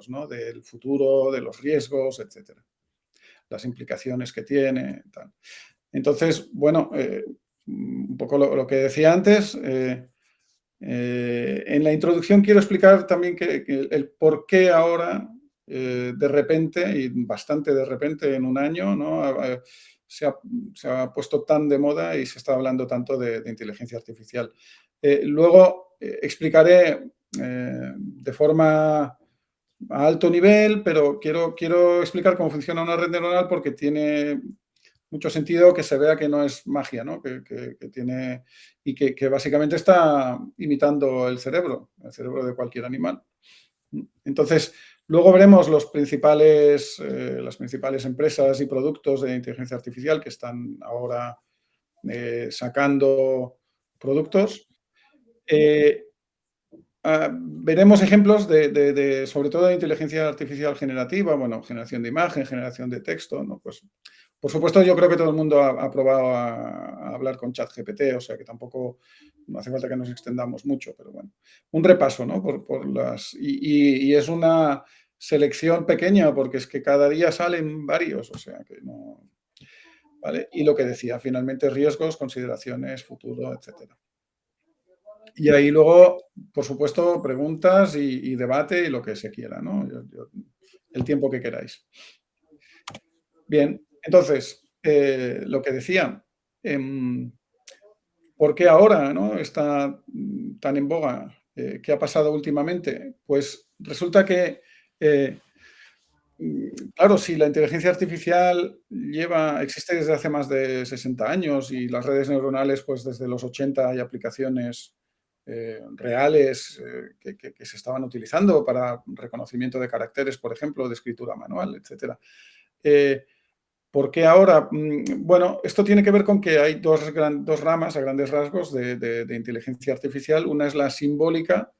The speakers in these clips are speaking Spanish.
¿no? Del futuro, de los riesgos, etcétera. Las implicaciones que tiene, tal. Entonces, bueno, un poco lo que decía antes, en la introducción quiero explicar también que el por qué ahora, de repente, y bastante de repente en un año, ¿no? Se ha puesto tan de moda y se está hablando tanto de inteligencia artificial. Luego explicaré de forma a alto nivel, pero quiero explicar cómo funciona una red neuronal porque tiene mucho sentido que se vea que no es magia, ¿no? Que tiene y que básicamente está imitando el cerebro de cualquier animal. Entonces, luego veremos las principales empresas y productos de inteligencia artificial que están ahora sacando productos. Veremos ejemplos sobre todo de inteligencia artificial generativa, bueno, generación de imagen, generación de texto, ¿no? Pues, por supuesto, yo creo que todo el mundo ha probado a hablar con ChatGPT, o sea que tampoco no hace falta que nos extendamos mucho, pero bueno, un repaso, ¿no? Y es una selección pequeña porque es que cada día salen varios, o sea que no, ¿vale? Y lo que decía, finalmente riesgos, consideraciones, futuro, etcétera. Y ahí luego, por supuesto, preguntas y debate y lo que se quiera, ¿no? El tiempo que queráis. Bien, entonces, lo que decía, ¿por qué ahora, no, está tan en boga? ¿Qué ha pasado últimamente? Pues resulta que, eh, claro, si la inteligencia artificial existe desde hace más de 60 años y las redes neuronales, pues desde los 80 hay aplicaciones reales que se estaban utilizando para reconocimiento de caracteres, por ejemplo, de escritura manual, etcétera. ¿Por qué ahora? Bueno, esto tiene que ver con que hay dos ramas a grandes rasgos de inteligencia artificial. Una es la simbólica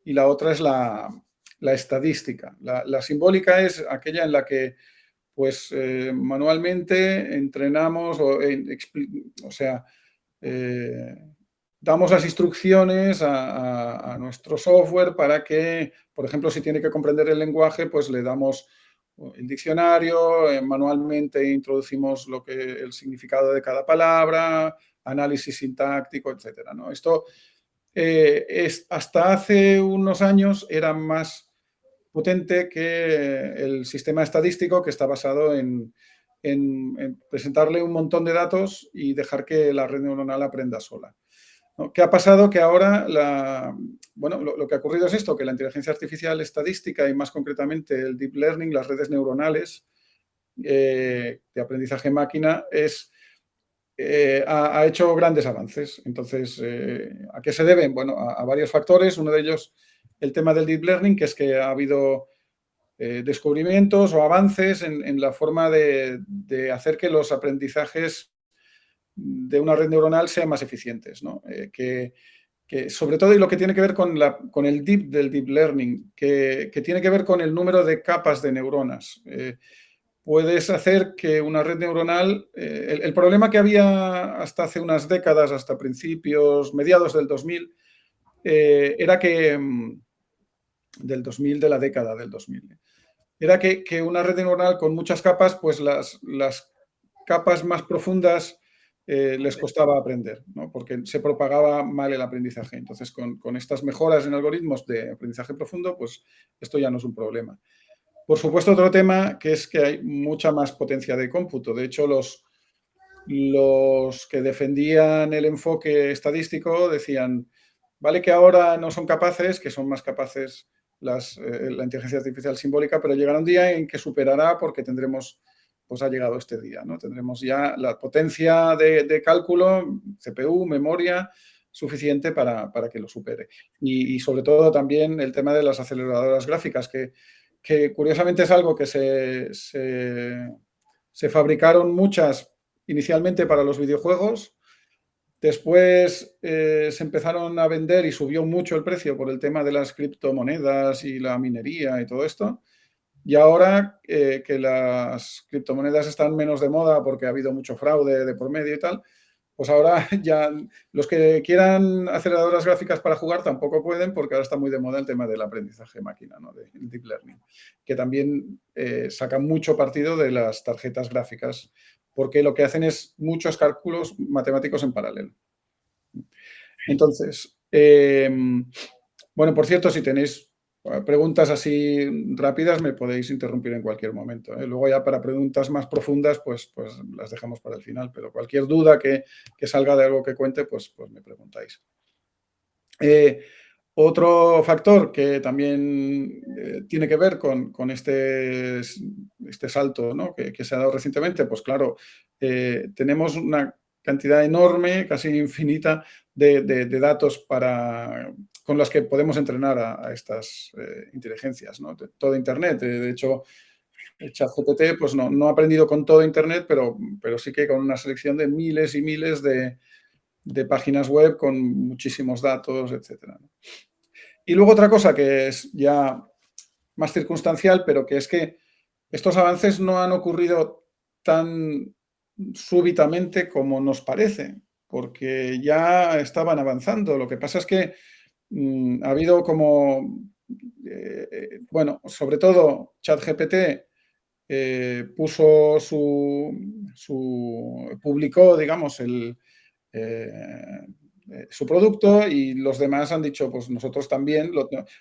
y la otra es la estadística. La simbólica es aquella en la que pues manualmente entrenamos o sea, eh, damos las instrucciones a nuestro software para que, por ejemplo, si tiene que comprender el lenguaje, pues le damos el diccionario, manualmente introducimos el significado de cada palabra, análisis sintáctico, etcétera, ¿no? Esto hasta hace unos años era más potente que el sistema estadístico, que está basado en presentarle un montón de datos y dejar que la red neuronal aprenda sola, ¿no? ¿Qué ha pasado? Que ahora lo que ha ocurrido es esto, que la inteligencia artificial estadística y más concretamente el deep learning, las redes neuronales de aprendizaje máquina, ha hecho grandes avances. Entonces, ¿a qué se deben? Bueno, a varios factores. Uno de ellos, el tema del deep learning, que es que ha habido descubrimientos o avances en la forma de hacer que los aprendizajes de una red neuronal sean más eficientes, ¿no? Que sobre todo, y lo que tiene que ver con el del deep learning, que tiene que ver con el número de capas de neuronas. Puedes hacer que una red neuronal, el problema que había hasta hace unas décadas, hasta mediados del 2000, era que, del 2000, de la década del 2000, era que una red neuronal con muchas capas, pues las capas más profundas les costaba aprender, ¿no? Porque se propagaba mal el aprendizaje. Entonces, con estas mejoras en algoritmos de aprendizaje profundo, pues esto ya no es un problema. Por supuesto, otro tema que es que hay mucha más potencia de cómputo. De hecho, los que defendían el enfoque estadístico decían, vale que ahora no son capaces, que son más capaces la inteligencia artificial simbólica, pero llegará un día en que superará porque pues ha llegado este día, ¿no? Tendremos ya la potencia de cálculo, CPU, memoria, suficiente para que lo supere. Y sobre todo también el tema de las aceleradoras gráficas, que curiosamente es algo que se fabricaron muchas inicialmente para los videojuegos. Después se empezaron a vender y subió mucho el precio por el tema de las criptomonedas y la minería y todo esto. Y ahora que las criptomonedas están menos de moda porque ha habido mucho fraude de por medio y tal, Pues ahora ya los que quieran aceleradoras gráficas para jugar tampoco pueden, porque ahora está muy de moda el tema del aprendizaje de máquina, ¿no? Del deep learning, que también sacan mucho partido de las tarjetas gráficas, porque lo que hacen es muchos cálculos matemáticos en paralelo. Entonces, bueno, por cierto, si tenéis preguntas así rápidas, me podéis interrumpir en cualquier momento, ¿eh? Luego ya para preguntas más profundas, pues las dejamos para el final, pero cualquier duda que salga de algo que cuente, pues me preguntáis. Otro factor que también tiene que ver con este salto, ¿no? que se ha dado recientemente, pues claro, tenemos una cantidad enorme, casi infinita, de datos con las que podemos entrenar a estas inteligencias, ¿no? Todo Internet. De hecho, el ChatGPT pues no ha aprendido con todo Internet, pero sí que con una selección de miles y miles de páginas web con muchísimos datos, etcétera, ¿no? Y luego otra cosa que es ya más circunstancial, pero que es que estos avances no han ocurrido tan súbitamente como nos parece, porque ya estaban avanzando. Lo que pasa es que ha habido como, bueno, sobre todo ChatGPT publicó, digamos, su producto y los demás han dicho, pues nosotros también.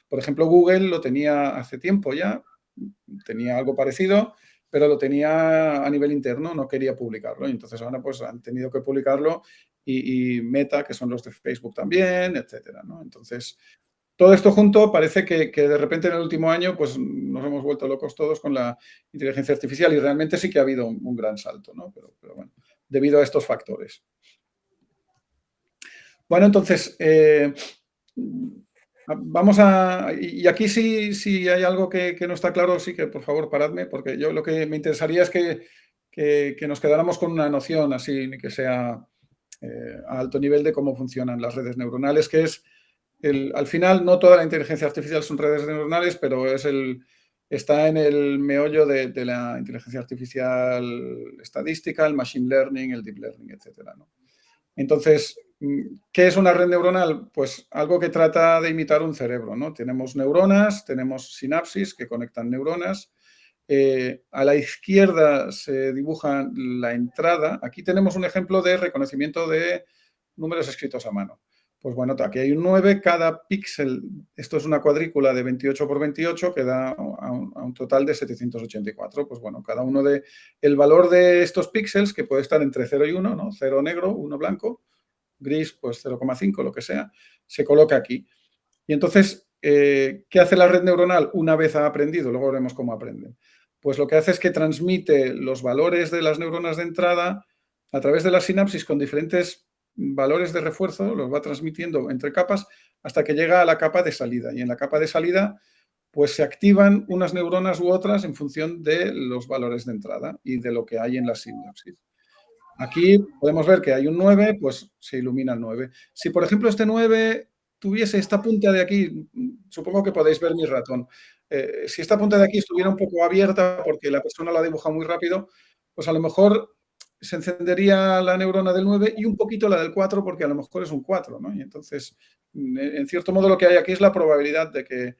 Por ejemplo, Google lo tenía hace tiempo ya, tenía algo parecido, pero lo tenía a nivel interno, no quería publicarlo. Y entonces ahora pues han tenido que publicarlo y Meta, que son los de Facebook también, etcétera, ¿no? Entonces, todo esto junto parece que de repente en el último año pues nos hemos vuelto locos todos con la inteligencia artificial y realmente sí que ha habido un gran salto, ¿no? Pero bueno, debido a estos factores. Bueno, entonces, vamos a... Y aquí si hay algo que no está claro, sí que por favor paradme, porque yo lo que me interesaría es que nos quedáramos con una noción así, ni que sea a alto nivel de cómo funcionan las redes neuronales, que es, al final, no toda la inteligencia artificial son redes neuronales, pero está en el meollo de la inteligencia artificial estadística, el machine learning, el deep learning, etcétera, ¿no? Entonces, ¿qué es una red neuronal? Pues algo que trata de imitar un cerebro, ¿no? Tenemos neuronas, tenemos sinapsis que conectan neuronas. A la izquierda se dibuja la entrada. Aquí tenemos un ejemplo de reconocimiento de números escritos a mano. Pues bueno, aquí hay un 9, cada píxel, esto es una cuadrícula de 28 por 28 que da a un total de 784. Pues bueno, cada uno el valor de estos píxeles, que puede estar entre 0 y 1, ¿no? 0 negro, 1 blanco, gris, pues 0,5, lo que sea, se coloca aquí. Y entonces, ¿qué hace la red neuronal una vez ha aprendido? Luego veremos cómo aprenden. Pues lo que hace es que transmite los valores de las neuronas de entrada a través de la sinapsis con diferentes valores de refuerzo, los va transmitiendo entre capas hasta que llega a la capa de salida. Y en la capa de salida, pues se activan unas neuronas u otras en función de los valores de entrada y de lo que hay en la sinapsis. Aquí podemos ver que hay un 9, pues se ilumina el 9. Si, por ejemplo, este 9 tuviese esta punta de aquí, supongo que podéis ver mi ratón, si esta punta de aquí estuviera un poco abierta porque la persona la dibuja muy rápido, pues a lo mejor se encendería la neurona del 9 y un poquito la del 4 porque a lo mejor es un 4, ¿no? Y entonces, en cierto modo, lo que hay aquí es la probabilidad de que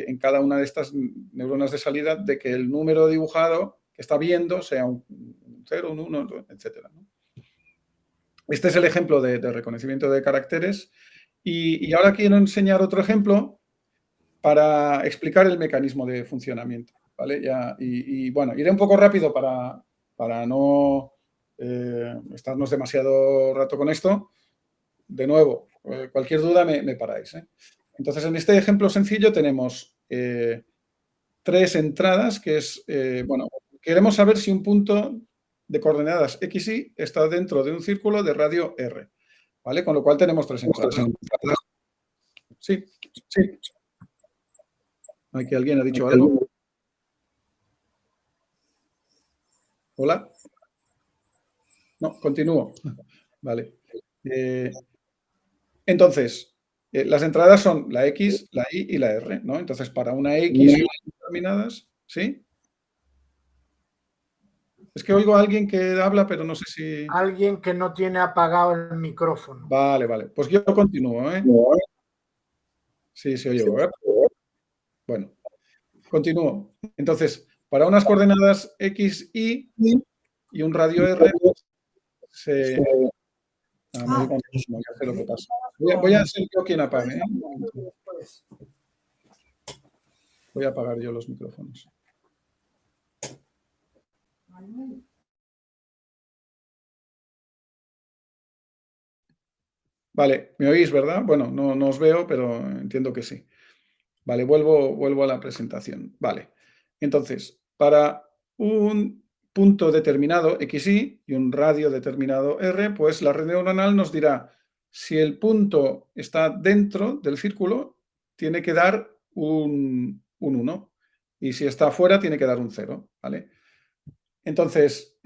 en cada una de estas neuronas de salida, de que el número dibujado que está viendo sea un 0, un 1, etcétera, ¿no? Este es el ejemplo de reconocimiento de caracteres y ahora quiero enseñar otro ejemplo para explicar el mecanismo de funcionamiento, ¿vale? Bueno, iré un poco rápido para no estarnos demasiado rato con esto. De nuevo, cualquier duda me paráis, ¿eh? Entonces, en este ejemplo sencillo tenemos 3 entradas, que es, bueno, queremos saber si un punto de coordenadas X, Y está dentro de un círculo de radio R, ¿vale? Con lo cual tenemos 3 entradas. Sí, sí. ¿Aquí alguien ha dicho algo? ¿Hola? No, continúo. Vale. Entonces, las entradas son la X, la Y y la R, ¿no? Entonces, para una X determinadas, ¿sí? Es que oigo a alguien que habla, pero no sé si... Alguien que no tiene apagado el micrófono. Vale, vale. Pues yo continúo, ¿eh? Sí, se oye. Bueno, continúo. Entonces, para unas coordenadas X, Y y un radio R, se... me oigo muchísimo, ya sé lo que pasa. Voy a ser yo quien apague, ¿eh? Voy a apagar yo los micrófonos. Vale, ¿me oís, verdad? Bueno, no os veo, pero entiendo que sí. Vale, vuelvo a la presentación. Vale. Entonces, para un punto determinado XY y un radio determinado R, pues la red neuronal nos dirá si el punto está dentro del círculo, tiene que dar un 1. Y si está fuera, tiene que dar un 0. ¿Vale? Entonces,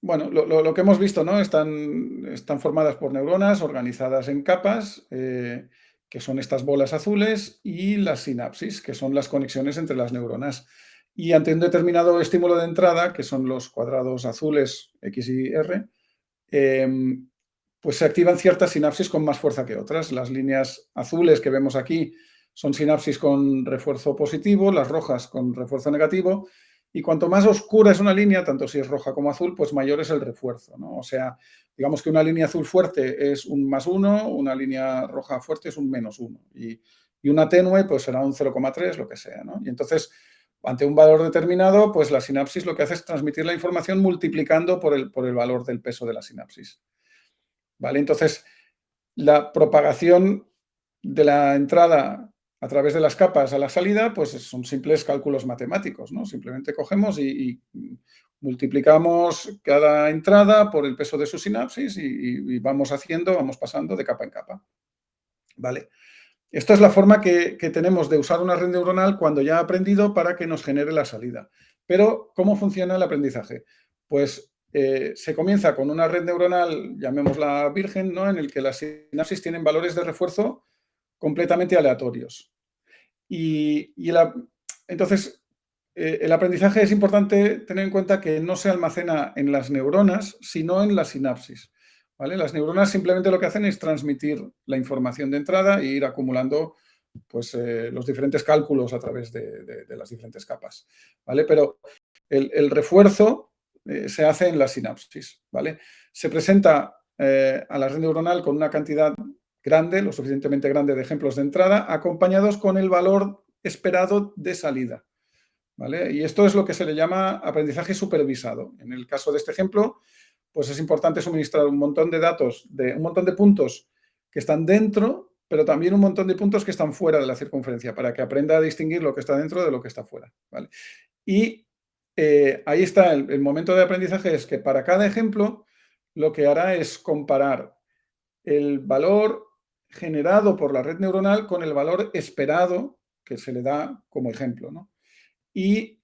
bueno, lo que hemos visto, ¿no? Están formadas por neuronas organizadas en capas, que son estas bolas azules, y las sinapsis, que son las conexiones entre las neuronas. Y ante un determinado estímulo de entrada, que son los cuadrados azules X y R, pues se activan ciertas sinapsis con más fuerza que otras. Las líneas azules que vemos aquí son sinapsis con refuerzo positivo, las rojas con refuerzo negativo, y cuanto más oscura es una línea, tanto si es roja como azul, pues mayor es el refuerzo, ¿no? O sea, digamos que una línea azul fuerte es un +1, una línea roja fuerte es un -1, y una tenue pues será un 0,3, lo que sea, ¿no? Y entonces, ante un valor determinado, pues la sinapsis lo que hace es transmitir la información multiplicando por el valor del peso de la sinapsis. ¿Vale? Entonces, la propagación de la entrada a través de las capas a la salida, pues son simples cálculos matemáticos, ¿no? Simplemente cogemos y multiplicamos cada entrada por el peso de su sinapsis y vamos pasando de capa en capa. ¿Vale? Esta es la forma que tenemos de usar una red neuronal cuando ya ha aprendido para que nos genere la salida. Pero, ¿cómo funciona el aprendizaje? Pues se comienza con una red neuronal, llamémosla virgen, ¿no? En el que las sinapsis tienen valores de refuerzo completamente aleatorios. Entonces, el aprendizaje es importante tener en cuenta que no se almacena en las neuronas, sino en la sinapsis. ¿Vale? Las neuronas simplemente lo que hacen es transmitir la información de entrada e ir acumulando pues, los diferentes cálculos a través de las diferentes capas. ¿Vale? Pero el refuerzo se hace en la sinapsis. ¿Vale? Se presenta a la red neuronal con una cantidad grande, lo suficientemente grande de ejemplos de entrada, acompañados con el valor esperado de salida. ¿Vale? Y esto es lo que se le llama aprendizaje supervisado. En el caso de este ejemplo, pues es importante suministrar un montón de datos, un montón de puntos que están dentro, pero también un montón de puntos que están fuera de la circunferencia, para que aprenda a distinguir lo que está dentro de lo que está fuera. ¿Vale? Y ahí está el momento de aprendizaje, es que para cada ejemplo lo que hará es comparar el valor generado por la red neuronal con el valor esperado que se le da como ejemplo, ¿no? Y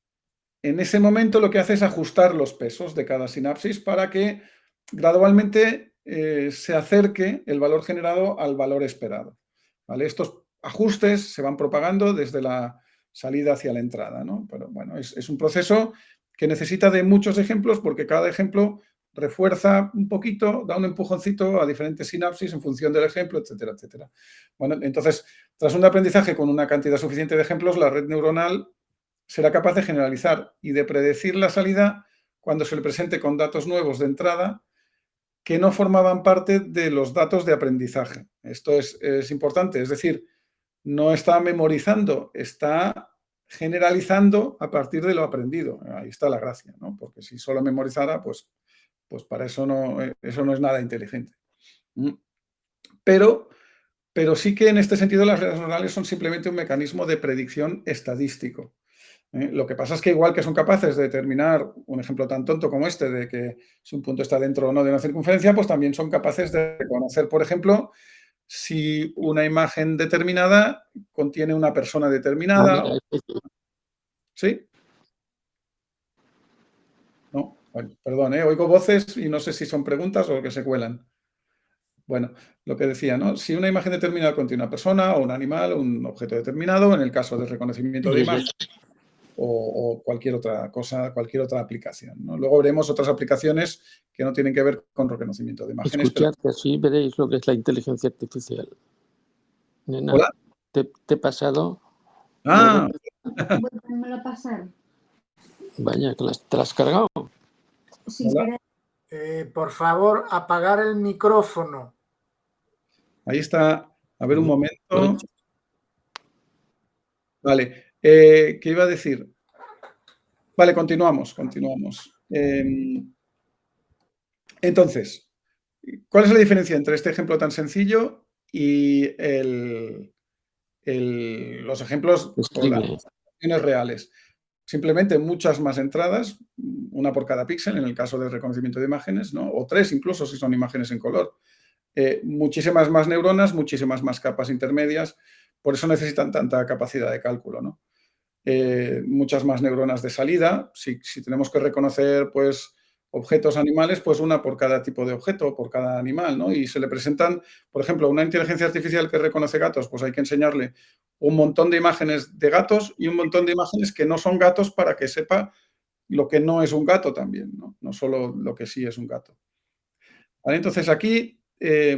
en ese momento lo que hace es ajustar los pesos de cada sinapsis para que gradualmente se acerque el valor generado al valor esperado. ¿Vale? Estos ajustes se van propagando desde la salida hacia la entrada, ¿no? Pero bueno, es un proceso que necesita de muchos ejemplos porque cada ejemplo refuerza un poquito, da un empujoncito a diferentes sinapsis en función del ejemplo, etcétera, etcétera. Bueno, entonces, tras un aprendizaje con una cantidad suficiente de ejemplos, la red neuronal será capaz de generalizar y de predecir la salida cuando se le presente con datos nuevos de entrada que no formaban parte de los datos de aprendizaje. Esto es importante, es decir, no está memorizando, está generalizando a partir de lo aprendido. Ahí está la gracia, ¿no? Porque si solo memorizara, pues para eso no es nada inteligente. Pero sí que en este sentido las redes neuronales son simplemente un mecanismo de predicción estadístico. Lo que pasa es que igual que son capaces de determinar un ejemplo tan tonto como este, de que si un punto está dentro o no de una circunferencia, pues también son capaces de reconocer, por ejemplo, si una imagen determinada contiene una persona determinada. ¿Sí? No, bueno, perdón, oigo voces y no sé si son preguntas o que se cuelan. Bueno, lo que decía, ¿no? Si una imagen determinada contiene una persona o un animal o un objeto determinado, en el caso del reconocimiento de imagen, o cualquier otra cosa, cualquier otra aplicación, ¿no? Luego veremos otras aplicaciones que no tienen que ver con reconocimiento de imágenes. Escuchad, que así veréis lo que es la inteligencia artificial. Nena, ¿Hola? te he pasado. Ah, Vuélvemelo a pasar. Vaya, que te la has cargado. Sí, Hola. Por favor, apagar el micrófono. Ahí está. A ver un Lo he momento. hecho. Vale. ¿Qué iba a decir? Vale, continuamos. Entonces, ¿cuál es la diferencia entre este ejemplo tan sencillo y los ejemplos con las Escribe. aplicaciones reales? Simplemente muchas más entradas, una por cada píxel en el caso de reconocimiento de imágenes, ¿no? O 3 incluso si son imágenes en color. Muchísimas más neuronas, muchísimas más capas intermedias, por eso necesitan tanta capacidad de cálculo, ¿no? Muchas más neuronas de salida. Si tenemos que reconocer, pues, objetos animales, pues una por cada tipo de objeto, por cada animal, ¿no? Y se le presentan, por ejemplo, una inteligencia artificial que reconoce gatos, pues hay que enseñarle un montón de imágenes de gatos y un montón de imágenes que no son gatos para que sepa lo que no es un gato también, ¿no? No solo lo que sí es un gato. ¿Vale? Entonces aquí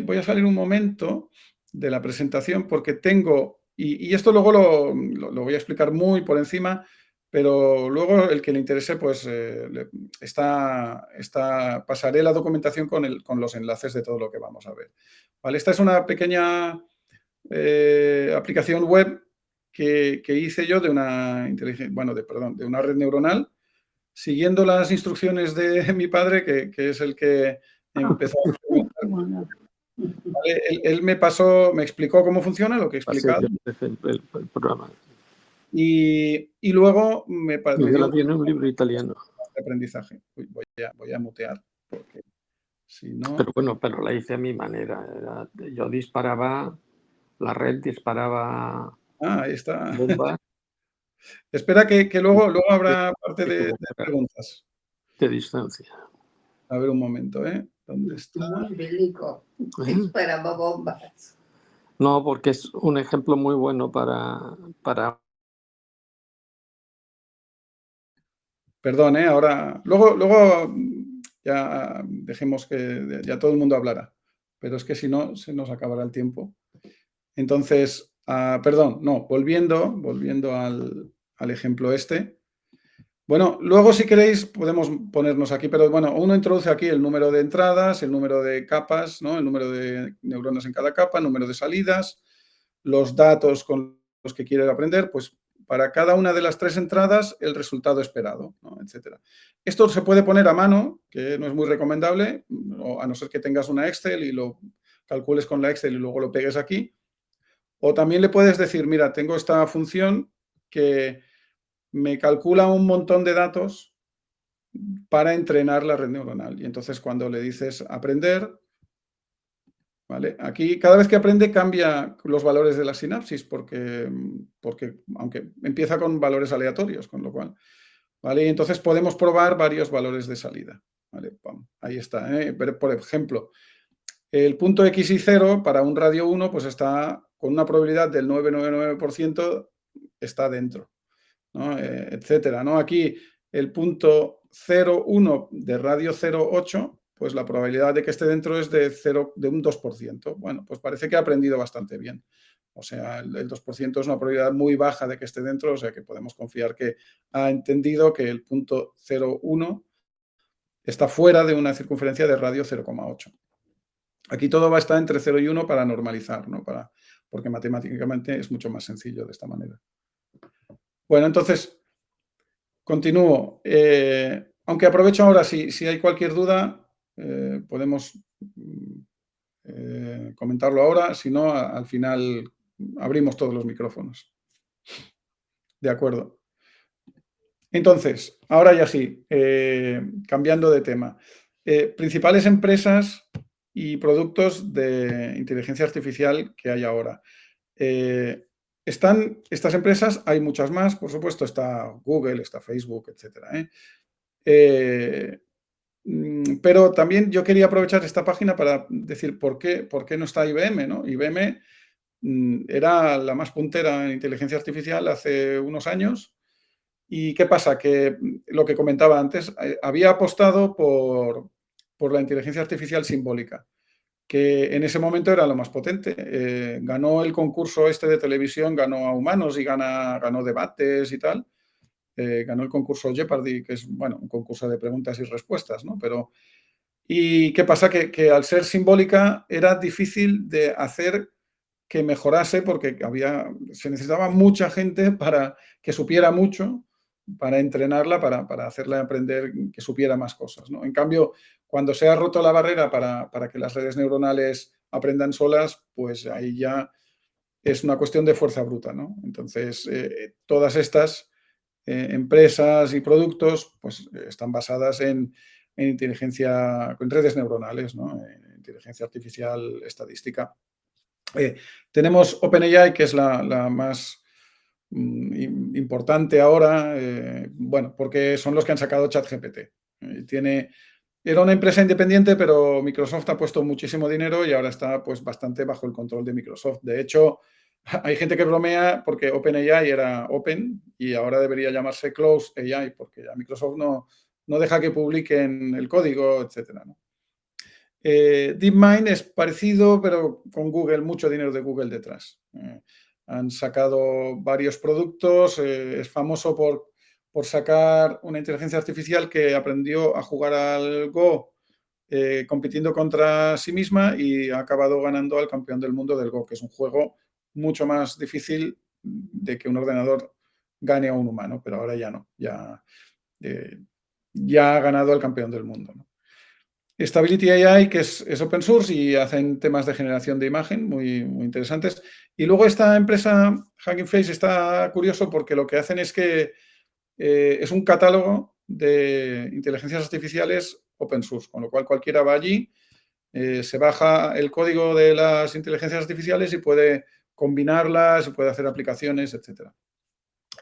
voy a salir un momento de la presentación porque tengo, y esto luego lo voy a explicar muy por encima, pero luego el que le interese, pues pasaré la documentación con los enlaces de todo lo que vamos a ver. ¿Vale? Esta es una pequeña aplicación web que hice yo de una de una red neuronal, siguiendo las instrucciones de mi padre, que es el que empezó a experimentar. ¿Vale? Él me explicó cómo funciona, lo que he Pasé explicado, yo el programa. y luego me Yo dio la vi en un libro italiano. de aprendizaje. Uy, voy a mutear, porque si no... Pero bueno, pero la hice a mi manera. Yo disparaba, la red disparaba ahí está. bombas Espera que luego habrá parte de preguntas. de distancia. A ver un momento, ¿eh? ¿Dónde está? Muy bélico. Disparaba bombas. No, porque es un ejemplo muy bueno para Perdón, ahora... Luego ya dejemos que ya todo el mundo hablara, pero es que si no, se nos acabará el tiempo. Entonces, perdón, no, volviendo al ejemplo este. Bueno, luego si queréis podemos ponernos aquí, pero bueno, uno introduce aquí el número de entradas, el número de capas, ¿no? El número de neuronas en cada capa, el número de salidas, los datos con los que quiere aprender, pues para cada una de las 3 entradas el resultado esperado, ¿no? Etcétera. Esto se puede poner a mano, que no es muy recomendable, o a no ser que tengas una Excel y lo calcules con la Excel y luego lo pegues aquí. O también le puedes decir, mira, tengo esta función que me calcula un montón de datos para entrenar la red neuronal. Y entonces cuando le dices aprender, ¿vale? Aquí cada vez que aprende cambia los valores de la sinapsis porque aunque empieza con valores aleatorios, con lo cual, ¿vale? Y entonces podemos probar varios valores de salida, ¿vale? Pum, ahí está, ¿eh? Pero, por ejemplo, el punto X y 0 para un radio 1 pues está con una probabilidad del 999% está dentro, ¿no? Etcétera, ¿no? Aquí el punto 0,1 de radio 0,8, pues la probabilidad de que esté dentro es de un 2%. Bueno, pues parece que ha aprendido bastante bien. O sea, el 2% es una probabilidad muy baja de que esté dentro, o sea que podemos confiar que ha entendido que el punto 0,1 está fuera de una circunferencia de radio 0,8. Aquí todo va a estar entre 0 y 1 para normalizar, ¿no? Porque matemáticamente es mucho más sencillo de esta manera. Bueno, entonces, continúo. Aunque aprovecho ahora, si hay cualquier duda, podemos comentarlo ahora. Si no, al final abrimos todos los micrófonos. De acuerdo. Entonces, ahora ya sí, cambiando de tema. Principales empresas y productos de inteligencia artificial que hay ahora. Están estas empresas, hay muchas más, por supuesto, está Google, está Facebook, etcétera. Pero también yo quería aprovechar esta página para decir por qué no está IBM, ¿no? IBM era la más puntera en inteligencia artificial hace unos años ¿Y qué pasa? Que lo que comentaba antes, había apostado por la inteligencia artificial simbólica, que en ese momento era lo más potente. Ganó el concurso este de televisión, ganó a humanos y ganó debates y tal. Ganó el concurso Jeopardy, que es, bueno, un concurso de preguntas y respuestas, ¿no? ¿Y qué pasa? Que al ser simbólica era difícil de hacer que mejorase porque se necesitaba mucha gente para que supiera mucho, para entrenarla, para hacerla aprender que supiera más cosas, ¿no? En cambio, cuando se ha roto la barrera para que las redes neuronales aprendan solas, pues ahí ya es una cuestión de fuerza bruta, ¿no? Entonces, todas estas empresas y productos pues, están basadas en inteligencia, en redes neuronales, ¿no? En inteligencia artificial estadística. Tenemos OpenAI, que es la más importante ahora, bueno, porque son los que han sacado ChatGPT. Era una empresa independiente, pero Microsoft ha puesto muchísimo dinero y ahora está pues, bastante bajo el control de Microsoft. De hecho, hay gente que bromea porque OpenAI era Open y ahora debería llamarse Close AI, porque ya Microsoft no deja que publiquen el código, etcétera, ¿no? DeepMind es parecido, pero con Google, mucho dinero de Google detrás. Han sacado varios productos, es famoso por sacar una inteligencia artificial que aprendió a jugar al Go compitiendo contra sí misma y ha acabado ganando al campeón del mundo del Go, que es un juego mucho más difícil de que un ordenador gane a un humano, pero ahora ya no, ya ha ganado al campeón del mundo, ¿no? Stability AI, que es open source y hacen temas de generación de imagen muy, muy interesantes. Y luego esta empresa, Hugging Face, está curioso porque lo que hacen es que es un catálogo de inteligencias artificiales open source, con lo cual cualquiera va allí, se baja el código de las inteligencias artificiales y puede combinarlas, puede hacer aplicaciones, etc.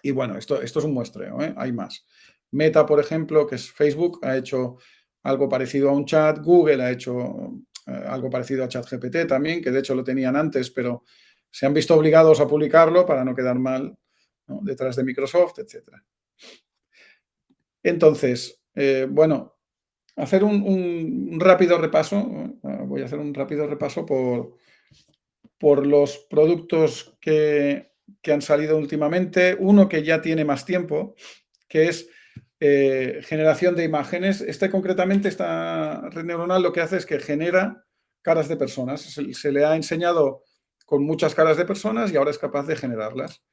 Y bueno, esto es un muestreo, ¿eh? Hay más. Meta, por ejemplo, que es Facebook, ha hecho algo parecido a un chat. Google ha hecho algo parecido a ChatGPT también, que de hecho lo tenían antes, pero se han visto obligados a publicarlo para no quedar mal, ¿no? Detrás de Microsoft, etc. Entonces, bueno, hacer un rápido repaso. Voy a hacer un rápido repaso por los productos que han salido últimamente. Uno que ya tiene más tiempo, que es generación de imágenes. Concretamente, esta red neuronal lo que hace es que genera caras de personas. Se le ha enseñado con muchas caras de personas y ahora es capaz de generarlas.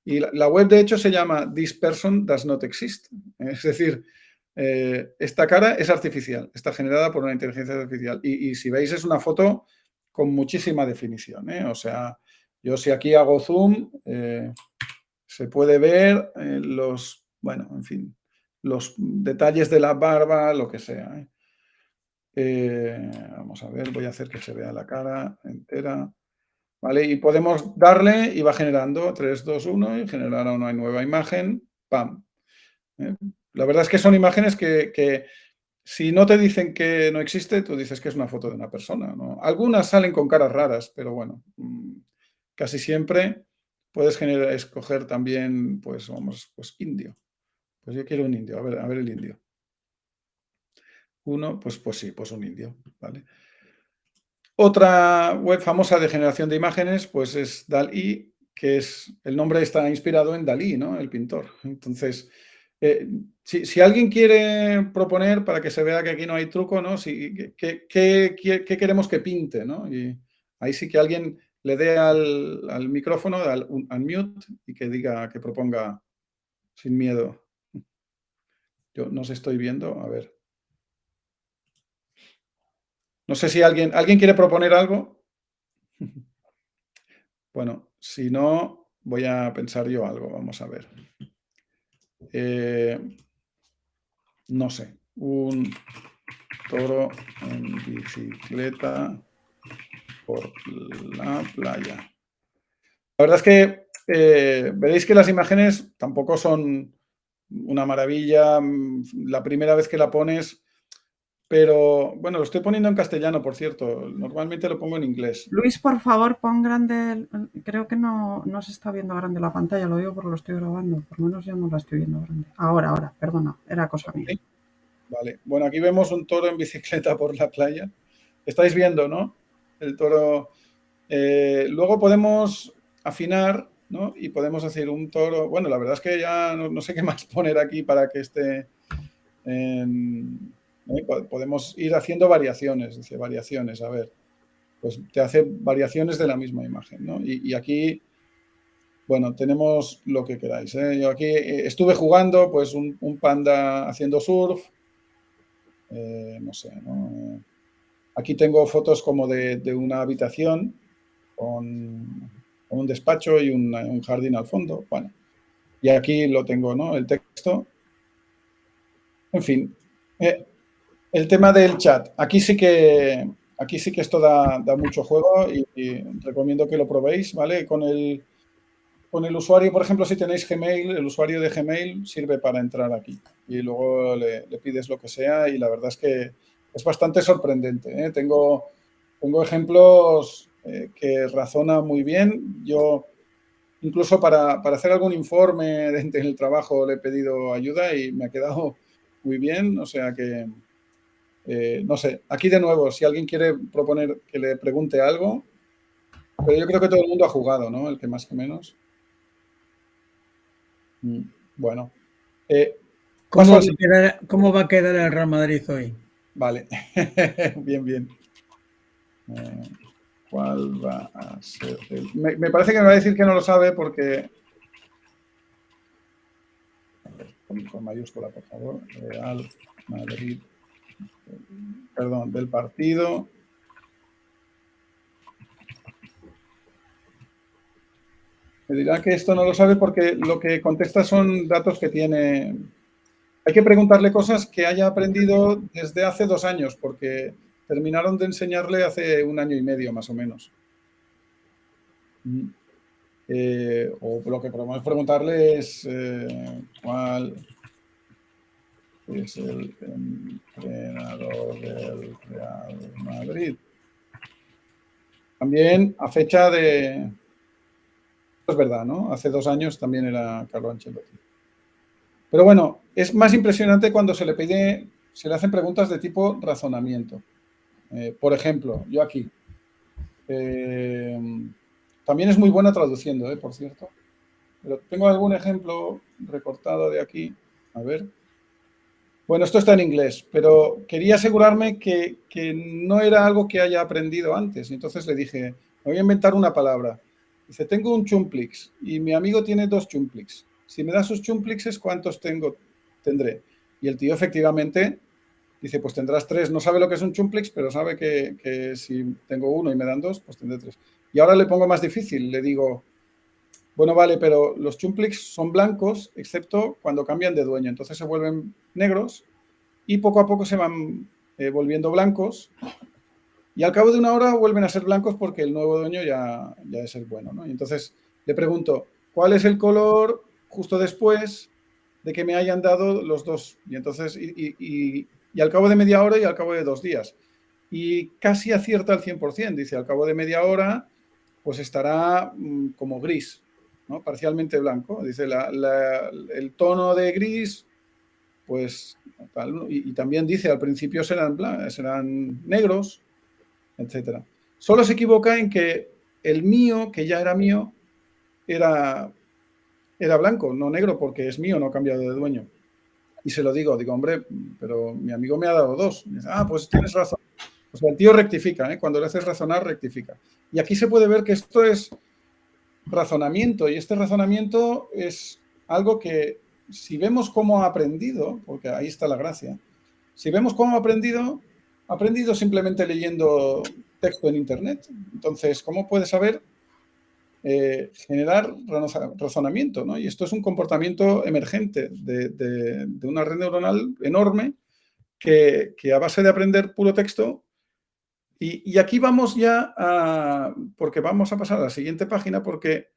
Y la web, de hecho, se llama This Person Does Not Exist. Es decir, esta cara es artificial, está generada por una inteligencia artificial. Y si veis, es una foto con muchísima definición, ¿eh? O sea, yo si aquí hago zoom, se puede ver bueno, en fin, los detalles de la barba, lo que sea, ¿eh? Vamos a ver, voy a hacer que se vea la cara entera. ¿Vale? Y podemos darle y va generando 3, 2, 1 y generará una nueva imagen. ¡Pam! La verdad es que son imágenes que si no te dicen que no existe, tú dices que es una foto de una persona, ¿no? Algunas salen con caras raras, pero bueno, casi siempre puedes escoger también, pues vamos, pues indio. Pues yo quiero un indio, a ver el indio. Uno, pues sí, pues un indio, ¿vale? Otra web famosa de generación de imágenes, pues es DALL-E, que el nombre está inspirado en Dalí, ¿no? El pintor. Entonces, si alguien quiere proponer, para que se vea que aquí no hay truco, ¿no? ¿Qué queremos que pinte, ¿no? Y ahí sí que alguien le dé al micrófono, al unmute, y que diga, que proponga sin miedo. Yo no os estoy viendo, a ver. No sé si alguien quiere proponer algo. Bueno, si no, voy a pensar yo algo, vamos a ver. No sé, un toro en bicicleta por la playa. La verdad es que veréis que las imágenes tampoco son una maravilla. La primera vez que la pones, pero bueno, lo estoy poniendo en castellano, por cierto. Normalmente lo pongo en inglés. Luis, por favor, pon grande. Creo que no se está viendo grande la pantalla, lo digo porque lo estoy grabando. Por lo menos yo no la estoy viendo grande. Ahora, perdona, era cosa mía. ¿Sí? Vale. Bueno, aquí vemos un toro en bicicleta por la playa. Estáis viendo, ¿no? El toro. Luego podemos afinar, ¿no? Y podemos decir un toro. Bueno, la verdad es que ya no sé qué más poner aquí para que esté. Podemos ir haciendo variaciones. Dice variaciones, a ver. Pues te hace variaciones de la misma imagen, ¿no? Y aquí, bueno, tenemos lo que queráis, ¿eh? Yo aquí estuve jugando, pues un panda haciendo surf, no sé, ¿no? Aquí tengo fotos como de una habitación con un despacho y un jardín al fondo, bueno. Y aquí lo tengo, ¿no? El texto. En fin, el tema del chat. Aquí sí que esto da mucho juego y recomiendo que lo probéis, ¿vale? Con el usuario, por ejemplo, si tenéis Gmail, el usuario de Gmail sirve para entrar aquí. Y luego le pides lo que sea y la verdad es que es bastante sorprendente, ¿eh? Tengo ejemplos que razona muy bien. Yo, incluso para hacer algún informe en el trabajo, le he pedido ayuda y me ha quedado muy bien. O sea que, no sé, aquí de nuevo, si alguien quiere proponer que le pregunte algo, pero yo creo que todo el mundo ha jugado, ¿no? El que más que menos. Bueno. ¿Cómo va a quedar el Real Madrid hoy? Vale. Bien. ¿Cuál va a ser? Me parece que me va a decir que no lo sabe porque... Con mayúscula, por favor. Real Madrid. Perdón, del partido. Me dirá que esto no lo sabe porque lo que contesta son datos que tiene. Hay que preguntarle cosas que haya aprendido desde hace 2 años, porque terminaron de enseñarle hace 1 año y medio, más o menos. O lo que podemos preguntarle es cuál es el entrenador del Real Madrid. También a fecha de... Es verdad, ¿no? Hace 2 años también era Carlo Ancelotti. Pero bueno, es más impresionante cuando se le hacen preguntas de tipo razonamiento. Por ejemplo, yo aquí. También es muy buena traduciendo, por cierto. Pero tengo algún ejemplo recortado de aquí. A ver. Bueno, esto está en inglés, pero quería asegurarme que no era algo que haya aprendido antes. Entonces le dije, me voy a inventar una palabra. Dice, tengo un chumplix y mi amigo tiene 2 chumplix. Si me da sus chumplixes, ¿cuántos tendré? Y el tío efectivamente dice, pues tendrás 3. No sabe lo que es un chumplix, pero sabe que si tengo 1 y me dan 2, pues tendré 3. Y ahora le pongo más difícil. Le digo, bueno, vale, pero los chumplix son blancos, excepto cuando cambian de dueño. Entonces se vuelven negros y poco a poco se van volviendo blancos. Y al cabo de 1 hora vuelven a ser blancos porque el nuevo dueño ya es el bueno, ¿no? Y entonces le pregunto, ¿cuál es el color justo después de que me hayan dado los 2? Y entonces, y al cabo de media hora y al cabo de 2 días. Y casi acierta al 100%. Dice, al cabo de media hora, pues estará como gris, ¿no? Parcialmente blanco. Dice, el tono de gris, pues tal. Y también dice, al principio serán negros, etcétera. Solo se equivoca en que el mío, que ya era mío, era blanco, no negro, porque es mío, no ha cambiado de dueño. Y se lo digo, hombre, pero mi amigo me ha dado 2. Y dice, pues tienes razón. O sea, el tío rectifica, cuando le haces razonar, rectifica. Y aquí se puede ver que esto es razonamiento, y este razonamiento es algo que, si vemos cómo ha aprendido, porque ahí está la gracia, si vemos cómo ha aprendido simplemente leyendo texto en Internet. Entonces, ¿cómo puede saber generar razonamiento, ¿no? Y esto es un comportamiento emergente de una red neuronal enorme que a base de aprender puro texto. Y aquí vamos ya porque vamos a pasar a la siguiente página, porque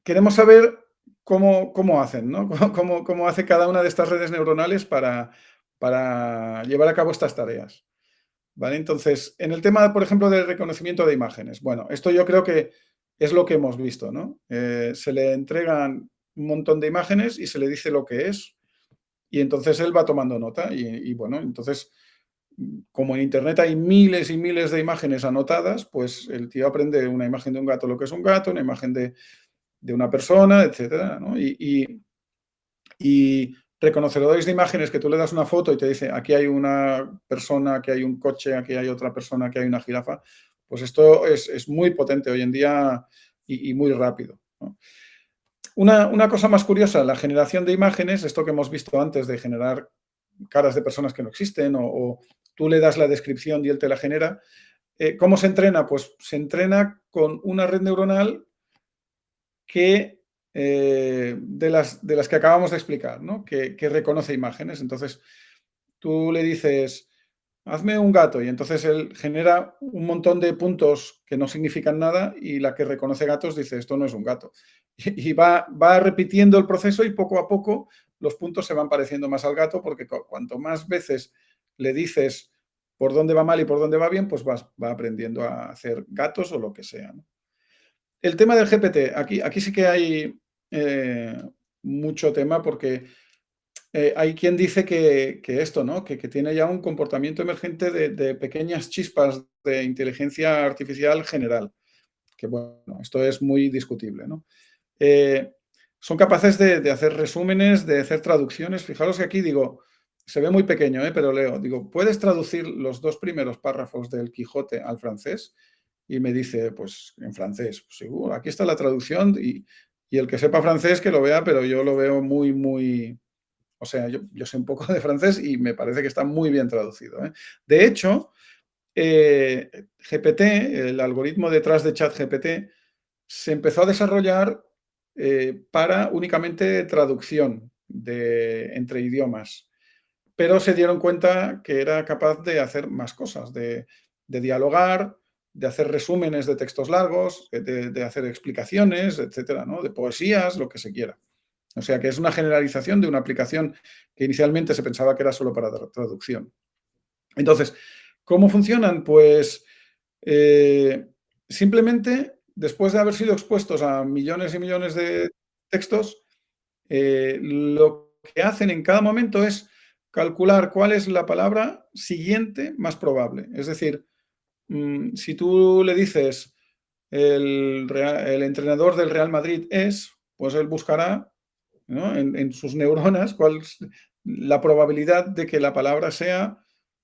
queremos saber cómo hacen, ¿no? Cómo hace cada una de estas redes neuronales para para llevar a cabo estas tareas. ¿Vale? Entonces, en el tema, por ejemplo, del reconocimiento de imágenes, bueno, esto yo creo que es lo que hemos visto, ¿no? Se le entregan un montón de imágenes y se le dice lo que es, y entonces él va tomando nota. Y bueno, entonces, como en Internet hay miles y miles de imágenes anotadas, pues el tío aprende una imagen de un gato lo que es un gato, una imagen de una persona, etcétera, ¿no? Y reconocedores de imágenes que tú le das una foto y te dice aquí hay una persona, aquí hay un coche, aquí hay otra persona, aquí hay una jirafa, pues esto es muy potente hoy en día y muy rápido, ¿no? Una cosa más curiosa, la generación de imágenes, esto que hemos visto antes de generar caras de personas que no existen o tú le das la descripción y él te la genera. ¿Cómo se entrena? Pues se entrena con una red neuronal que de las que acabamos de explicar, ¿no? Que reconoce imágenes. Entonces, tú le dices, hazme un gato, y entonces él genera un montón de puntos que no significan nada, y la que reconoce gatos dice, esto no es un gato. Y va repitiendo el proceso, y poco a poco los puntos se van pareciendo más al gato, porque cuanto más veces le dices por dónde va mal y por dónde va bien, pues va aprendiendo a hacer gatos o lo que sea, ¿no? El tema del GPT, aquí sí que hay mucho tema, porque hay quien dice que esto, ¿no? Que tiene ya un comportamiento emergente de pequeñas chispas de inteligencia artificial general, que bueno, esto es muy discutible, ¿no? Son capaces de hacer resúmenes, de hacer traducciones. Fijaros que aquí digo, se ve muy pequeño, pero leo, digo, ¿puedes traducir los 2 primeros párrafos del Quijote al francés? Y me dice, pues en francés, pues seguro, aquí está la traducción, y el que sepa francés que lo vea, pero yo lo veo muy, muy... O sea, yo sé un poco de francés y me parece que está muy bien traducido, ¿eh? De hecho, GPT, el algoritmo detrás de ChatGPT, se empezó a desarrollar para únicamente traducción entre idiomas, pero se dieron cuenta que era capaz de hacer más cosas, de dialogar, de hacer resúmenes de textos largos, de hacer explicaciones, etcétera, ¿no? De poesías, lo que se quiera. O sea que es una generalización de una aplicación que inicialmente se pensaba que era solo para traducción. Entonces, ¿cómo funcionan? Pues simplemente, después de haber sido expuestos a millones y millones de textos, lo que hacen en cada momento es calcular cuál es la palabra siguiente más probable. Es decir, si tú le dices el entrenador del Real Madrid es, pues él buscará, ¿no?, en sus neuronas cuál es la probabilidad de que la palabra sea,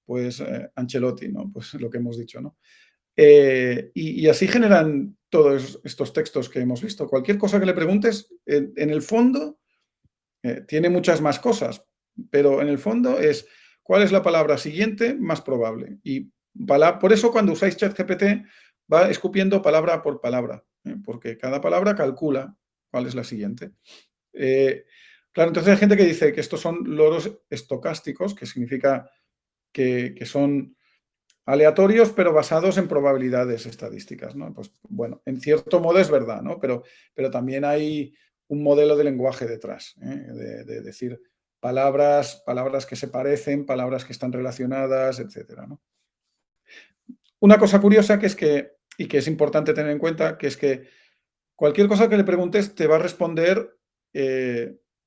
pues, Ancelotti, ¿no? Pues lo que hemos dicho, ¿no? Y así generan todos estos textos que hemos visto. Cualquier cosa que le preguntes, en el fondo, tiene muchas más cosas, pero en el fondo es cuál es la palabra siguiente más probable. Y por eso cuando usáis ChatGPT va escupiendo palabra por palabra, porque cada palabra calcula cuál es la siguiente. Claro, entonces hay gente que dice que estos son loros estocásticos, que significa que son aleatorios, pero basados en probabilidades estadísticas, ¿no? Pues bueno, en cierto modo es verdad, ¿no? Pero también hay un modelo de lenguaje detrás, de decir palabras que se parecen, palabras que están relacionadas, etcétera, ¿no? Una cosa curiosa que es importante tener en cuenta, que es que cualquier cosa que le preguntes te va a responder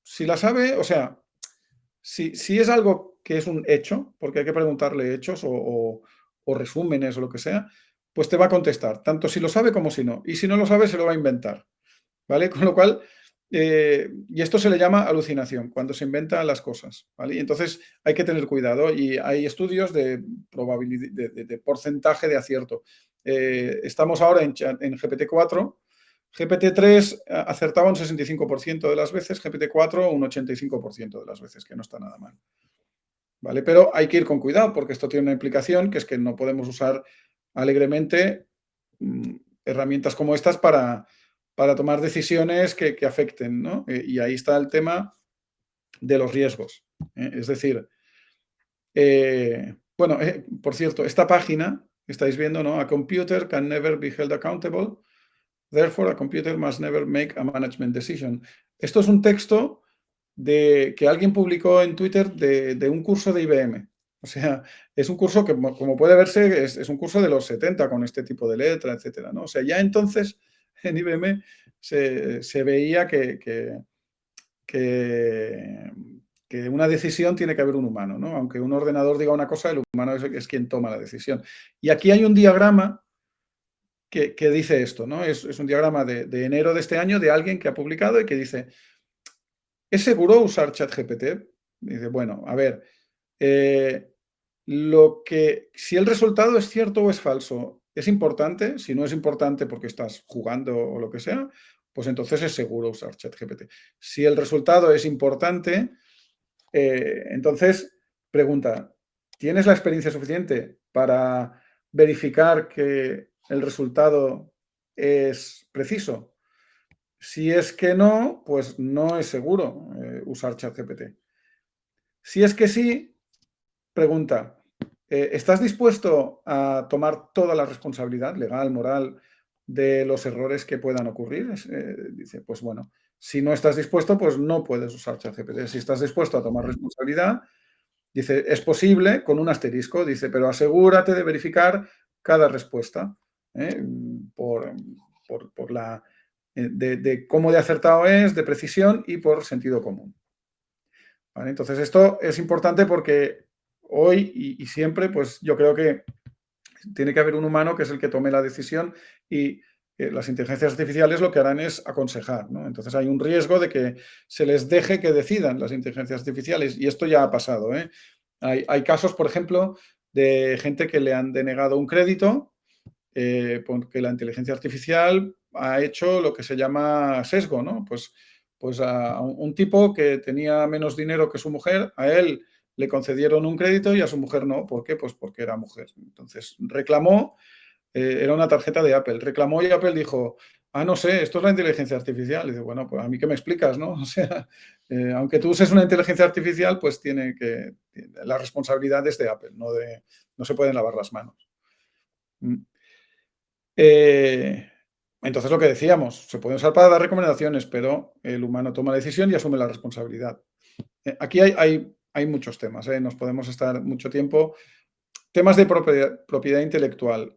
si la sabe, o sea, si es algo que es un hecho, porque hay que preguntarle hechos o resúmenes o lo que sea, pues te va a contestar, tanto si lo sabe como si no. Y si no lo sabe, se lo va a inventar, ¿vale? Con lo cual, y esto se le llama alucinación, cuando se inventan las cosas, ¿vale? Y entonces hay que tener cuidado, y hay estudios de probabilidad, de porcentaje de acierto. Estamos ahora en GPT-4. GPT-3 acertaba un 65% de las veces, GPT-4 un 85% de las veces, que no está nada mal, ¿vale? Pero hay que ir con cuidado, porque esto tiene una implicación, que es que no podemos usar alegremente herramientas como estas para tomar decisiones que afecten, ¿no? Y ahí está el tema de los riesgos. Es decir, bueno, por cierto, esta página que estáis viendo, ¿no? A computer can never be held accountable. Therefore, a computer must never make a management decision. Esto es un texto de que alguien publicó en Twitter de un curso de IBM. O sea, es un curso que, como puede verse, es un curso de los 70 con este tipo de letra, etcétera, ¿no? O sea, ya entonces en IBM se veía que una decisión tiene que haber un humano, ¿no? Aunque un ordenador diga una cosa, el humano es quien toma la decisión. Y aquí hay un diagrama que dice esto, ¿no? Es un diagrama de enero de este año de alguien que ha publicado y que dice, ¿es seguro usar ChatGPT? Dice, bueno, a ver, si el resultado es cierto o es falso, es importante. Si no es importante porque estás jugando o lo que sea, pues entonces es seguro usar ChatGPT. Si el resultado es importante, entonces pregunta, ¿tienes la experiencia suficiente para verificar que el resultado es preciso? Si es que no, pues no es seguro usar ChatGPT. Si es que sí, pregunta, ¿estás dispuesto a tomar toda la responsabilidad legal, moral, de los errores que puedan ocurrir? Dice, pues bueno, si no estás dispuesto, pues no puedes usar ChatGPT. Si estás dispuesto a tomar responsabilidad, dice, es posible, con un asterisco, dice, pero asegúrate de verificar cada respuesta por la de cómo de acertado es, de precisión y por sentido común. ¿Vale? Entonces, esto es importante porque hoy y siempre, pues yo creo que tiene que haber un humano que es el que tome la decisión y las inteligencias artificiales lo que harán es aconsejar, ¿no? Entonces hay un riesgo de que se les deje que decidan las inteligencias artificiales y esto ya ha pasado, ¿eh? Hay casos, por ejemplo, de gente que le han denegado un crédito porque la inteligencia artificial ha hecho lo que se llama sesgo, ¿no? Pues a un tipo que tenía menos dinero que su mujer, a él le concedieron un crédito y a su mujer no. ¿Por qué? Pues porque era mujer. Entonces reclamó, era una tarjeta de Apple, reclamó y Apple dijo, no sé, esto es la inteligencia artificial. Y dice, bueno, pues a mí qué me explicas, ¿no? O sea, aunque tú uses una inteligencia artificial, pues la responsabilidad es de Apple, no se pueden lavar las manos. Entonces, lo que decíamos, se puede usar para dar recomendaciones, pero el humano toma la decisión y asume la responsabilidad. Aquí hay muchos temas, nos podemos estar mucho tiempo. Temas de propiedad intelectual.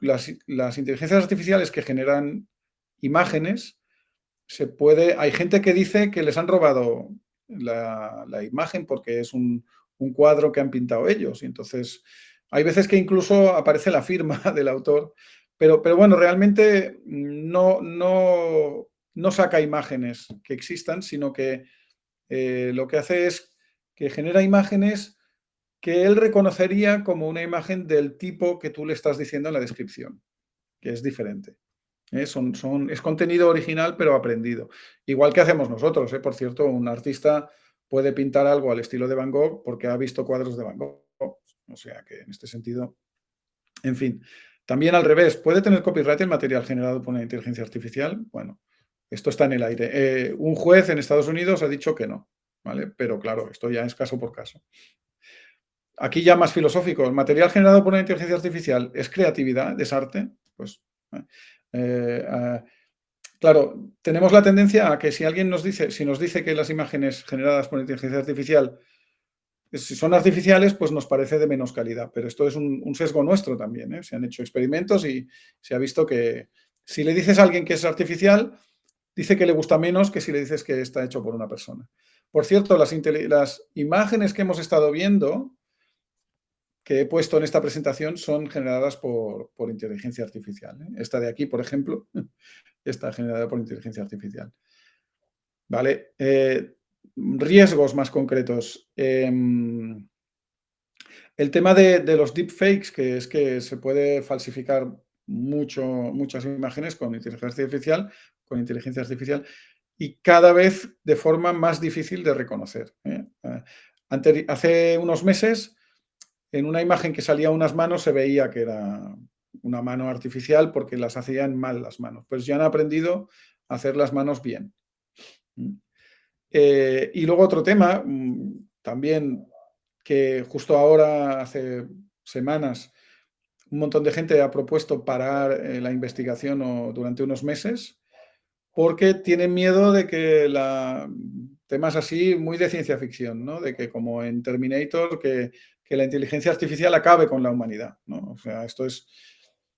Las inteligencias artificiales que generan imágenes, hay gente que dice que les han robado la imagen porque es un cuadro que han pintado ellos. Y entonces, hay veces que incluso aparece la firma del autor. Pero bueno, realmente no saca imágenes que existan, sino que lo que hace es que genera imágenes que él reconocería como una imagen del tipo que tú le estás diciendo en la descripción, que es diferente. Es contenido original, pero aprendido. Igual que hacemos nosotros. Por cierto, un artista puede pintar algo al estilo de Van Gogh porque ha visto cuadros de Van Gogh. O sea que en este sentido, en fin. También al revés, ¿puede tener copyright el material generado por una inteligencia artificial? Bueno, esto está en el aire. Un juez en Estados Unidos ha dicho que no, ¿vale? Pero claro, esto ya es caso por caso. Aquí ya más filosófico, ¿el material generado por una inteligencia artificial es creatividad, es arte? Pues, claro, tenemos la tendencia a que si alguien nos dice que las imágenes generadas por inteligencia artificial si son artificiales, pues nos parece de menos calidad, pero esto es un sesgo nuestro también. Se han hecho experimentos y se ha visto que si le dices a alguien que es artificial, dice que le gusta menos que si le dices que está hecho por una persona. Por cierto, las imágenes que hemos estado viendo, que he puesto en esta presentación, son generadas por inteligencia artificial. Esta de aquí, por ejemplo, está generada por inteligencia artificial. ¿Vale? Riesgos más concretos. El tema de los deepfakes, que es que se puede falsificar muchas imágenes con inteligencia artificial y cada vez de forma más difícil de reconocer. Hace unos meses, en una imagen que salía unas manos, se veía que era una mano artificial porque las hacían mal las manos. Pues ya han aprendido a hacer las manos bien. Y luego otro tema, también que justo ahora, hace semanas, un montón de gente ha propuesto parar la investigación durante unos meses porque tienen miedo de que temas así muy de ciencia ficción, ¿no? De que como en Terminator, que la inteligencia artificial acabe con la humanidad, ¿no? O sea, esto es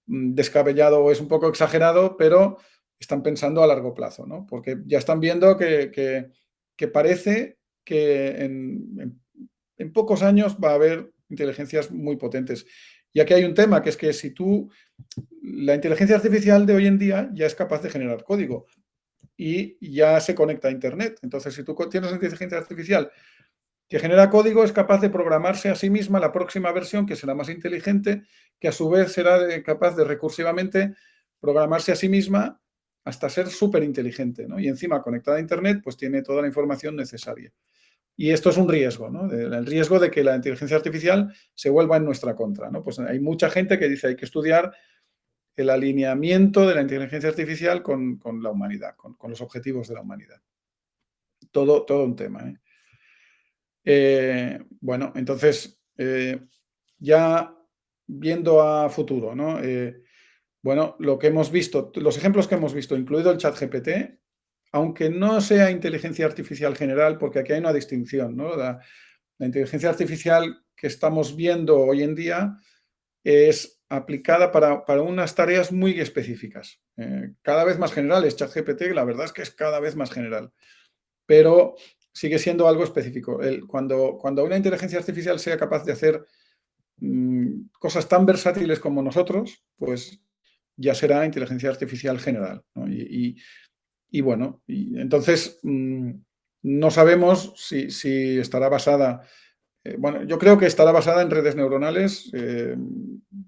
descabellado o es un poco exagerado, pero están pensando a largo plazo, ¿no? Porque ya están viendo que parece que en pocos años va a haber inteligencias muy potentes. Y aquí hay un tema, que es que si la inteligencia artificial de hoy en día ya es capaz de generar código y ya se conecta a Internet. Entonces, si tú tienes inteligencia artificial que genera código, es capaz de programarse a sí misma la próxima versión, que será más inteligente, que a su vez será capaz de recursivamente programarse a sí misma hasta ser súper inteligente, ¿no? Y encima, conectada a Internet, pues tiene toda la información necesaria. Y esto es un riesgo, ¿no? El riesgo de que la inteligencia artificial se vuelva en nuestra contra, ¿no? Pues hay mucha gente que dice hay que estudiar el alineamiento de la inteligencia artificial con la humanidad, con los objetivos de la humanidad. Todo un tema, ¿eh? Bueno, entonces, ya viendo a futuro, ¿no? Bueno, lo que hemos visto, los ejemplos que hemos visto, incluido el ChatGPT, aunque no sea inteligencia artificial general, porque aquí hay una distinción, ¿no? La inteligencia artificial que estamos viendo hoy en día es aplicada para unas tareas muy específicas, cada vez más generales. ChatGPT, la verdad es que es cada vez más general, pero sigue siendo algo específico. Cuando una inteligencia artificial sea capaz de hacer cosas tan versátiles como nosotros, pues ya será inteligencia artificial general, ¿no? Y bueno, entonces no sabemos si estará basada. Bueno, yo creo que estará basada en redes neuronales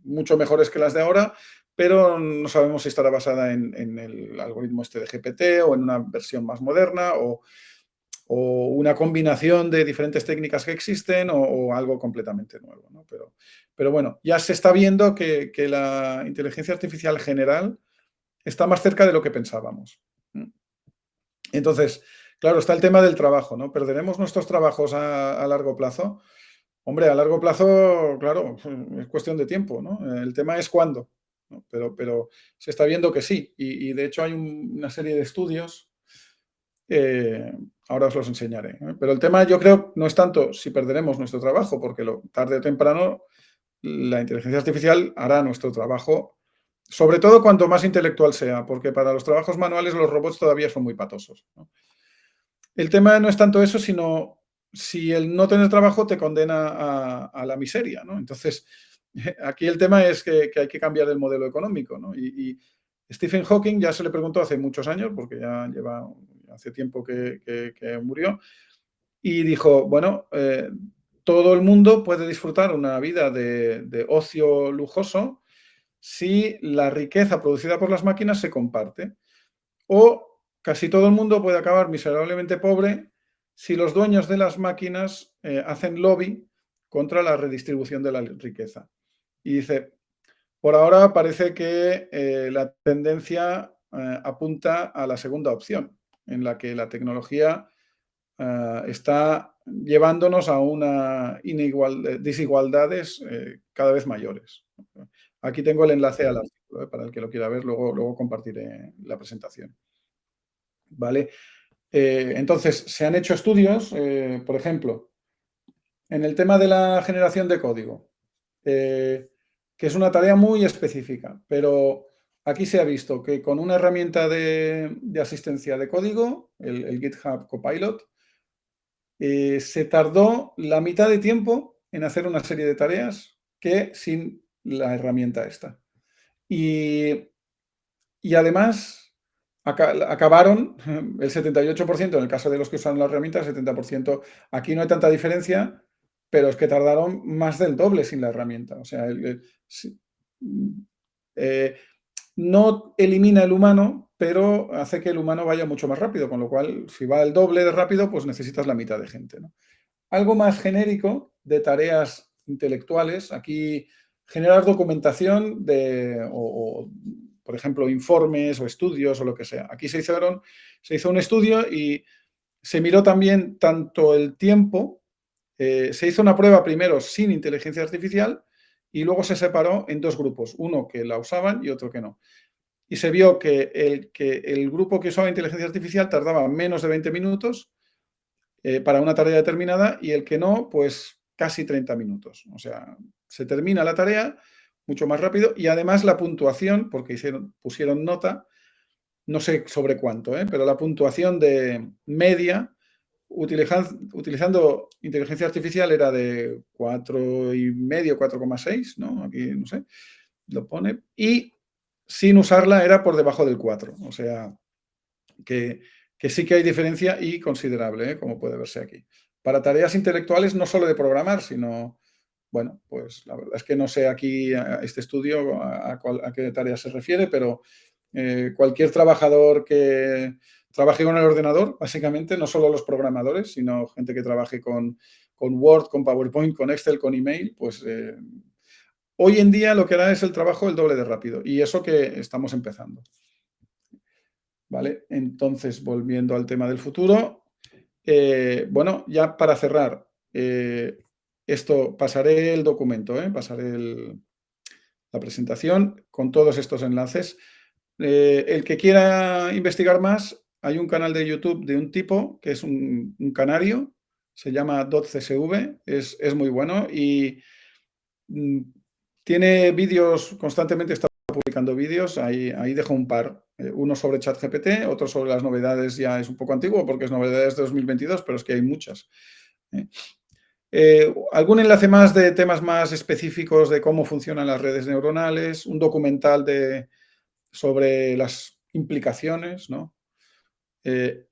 mucho mejores que las de ahora, pero no sabemos si estará basada en el algoritmo este de GPT o en una versión más moderna o una combinación de diferentes técnicas que existen o algo completamente nuevo, ¿no? Pero bueno, ya se está viendo que la inteligencia artificial general está más cerca de lo que pensábamos. Entonces, claro, está el tema del trabajo, ¿no? ¿Perderemos nuestros trabajos a largo plazo? Hombre, a largo plazo, claro, es cuestión de tiempo, ¿no? El tema es cuándo, ¿no? Pero se está viendo que sí. Y de hecho hay una serie de estudios, ahora os los enseñaré, ¿eh? Pero el tema yo creo no es tanto si perderemos nuestro trabajo, porque tarde o temprano la inteligencia artificial hará nuestro trabajo, sobre todo cuanto más intelectual sea, porque para los trabajos manuales los robots todavía son muy patosos, ¿no? El tema no es tanto eso, sino si el no tener trabajo te condena a la miseria, ¿no? Entonces, aquí el tema es que hay que cambiar el modelo económico, ¿no? Y Stephen Hawking ya se le preguntó hace muchos años, porque ya lleva hace tiempo que murió, y dijo, bueno, todo el mundo puede disfrutar una vida de ocio lujoso si la riqueza producida por las máquinas se comparte. O casi todo el mundo puede acabar miserablemente pobre si los dueños de las máquinas hacen lobby contra la redistribución de la riqueza. Y dice, por ahora parece que la tendencia apunta a la segunda opción, en la que la tecnología está llevándonos a una desigualdades cada vez mayores. Aquí tengo el enlace al artículo, para el que lo quiera ver, luego compartiré la presentación. ¿Vale? Entonces, se han hecho estudios, por ejemplo, en el tema de la generación de código, que es una tarea muy específica, pero aquí se ha visto que con una herramienta de asistencia de código, el GitHub Copilot, se tardó la mitad de tiempo en hacer una serie de tareas que sin la herramienta esta. Y además acabaron el 78% en el caso de los que usaron la herramienta, el 70%. Aquí no hay tanta diferencia, pero es que tardaron más del doble sin la herramienta. O sea, no elimina el humano, pero hace que el humano vaya mucho más rápido, con lo cual, si va el doble de rápido, pues necesitas la mitad de gente, ¿no? Algo más genérico de tareas intelectuales, aquí generar documentación por ejemplo, informes o estudios o lo que sea. Aquí se hizo un estudio y se miró también tanto el tiempo, se hizo una prueba primero sin inteligencia artificial y luego se separó en dos grupos, uno que la usaban y otro que no. Y se vio que el grupo que usaba inteligencia artificial tardaba menos de 20 minutos para una tarea determinada y el que no, pues casi 30 minutos. O sea, se termina la tarea mucho más rápido y además la puntuación, porque pusieron nota, no sé sobre cuánto, pero la puntuación de media utilizando inteligencia artificial era de 4,5, 4,6, ¿no? Aquí no sé, lo pone. Y sin usarla era por debajo del 4. O sea, que sí que hay diferencia y considerable, como puede verse aquí. Para tareas intelectuales, no solo de programar, sino, bueno, pues la verdad es que no sé aquí a este estudio a qué tarea se refiere, pero cualquier trabajador que trabaje con el ordenador, básicamente, no solo los programadores, sino gente que trabaje con Word, con PowerPoint, con Excel, con email, pues hoy en día lo que da es el trabajo el doble de rápido y eso que estamos empezando. ¿Vale? Entonces, volviendo al tema del futuro, bueno, ya para cerrar, esto pasaré el documento, pasaré la presentación con todos estos enlaces. El que quiera investigar más, hay un canal de YouTube de un tipo que es un canario, se llama .csv, es muy bueno y tiene vídeos, constantemente está publicando vídeos, ahí dejo un par, uno sobre ChatGPT, otro sobre las novedades, ya es un poco antiguo porque es novedades de 2022, pero es que hay muchas. Algún enlace más de temas más específicos de cómo funcionan las redes neuronales, un documental sobre las implicaciones, ¿no?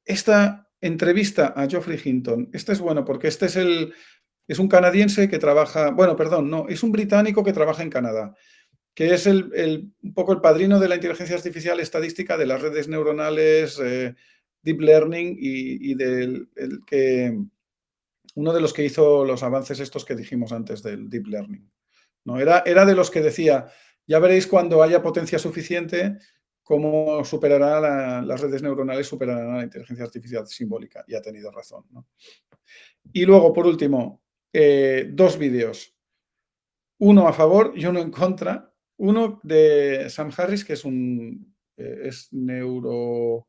Esta entrevista a Geoffrey Hinton, este es bueno porque este es un canadiense que trabaja, bueno, perdón, no, es un británico que trabaja en Canadá, que es un poco el padrino de la inteligencia artificial estadística, de las redes neuronales, deep learning y uno de los que hizo los avances estos que dijimos antes del deep learning, ¿no? Era de los que decía, ya veréis cuando haya potencia suficiente, cómo las redes neuronales superarán a la inteligencia artificial simbólica, y ha tenido razón, ¿no? Y luego, por último, 2 vídeos, uno a favor y uno en contra. Uno de Sam Harris, que es neurólogo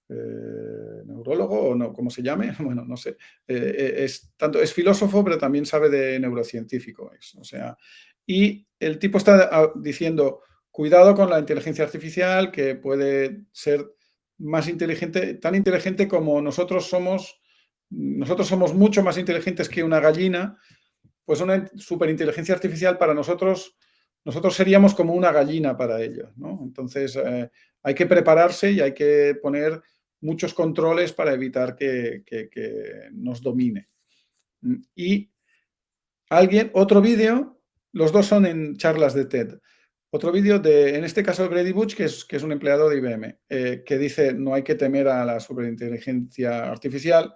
o no, como se llame, bueno, no sé, es filósofo, pero también sabe de neurocientífico, o sea, y el tipo está diciendo, cuidado con la inteligencia artificial, que puede ser más inteligente, tan inteligente como nosotros somos mucho más inteligentes que una gallina, pues una superinteligencia artificial para nosotros seríamos como una gallina para ellos, ¿no? Entonces, hay que prepararse y hay que poner muchos controles para evitar que nos domine. Y otro vídeo, los dos son en charlas de TED. Otro vídeo en este caso, Grady Butch, que es un empleado de IBM, que dice no hay que temer a la superinteligencia artificial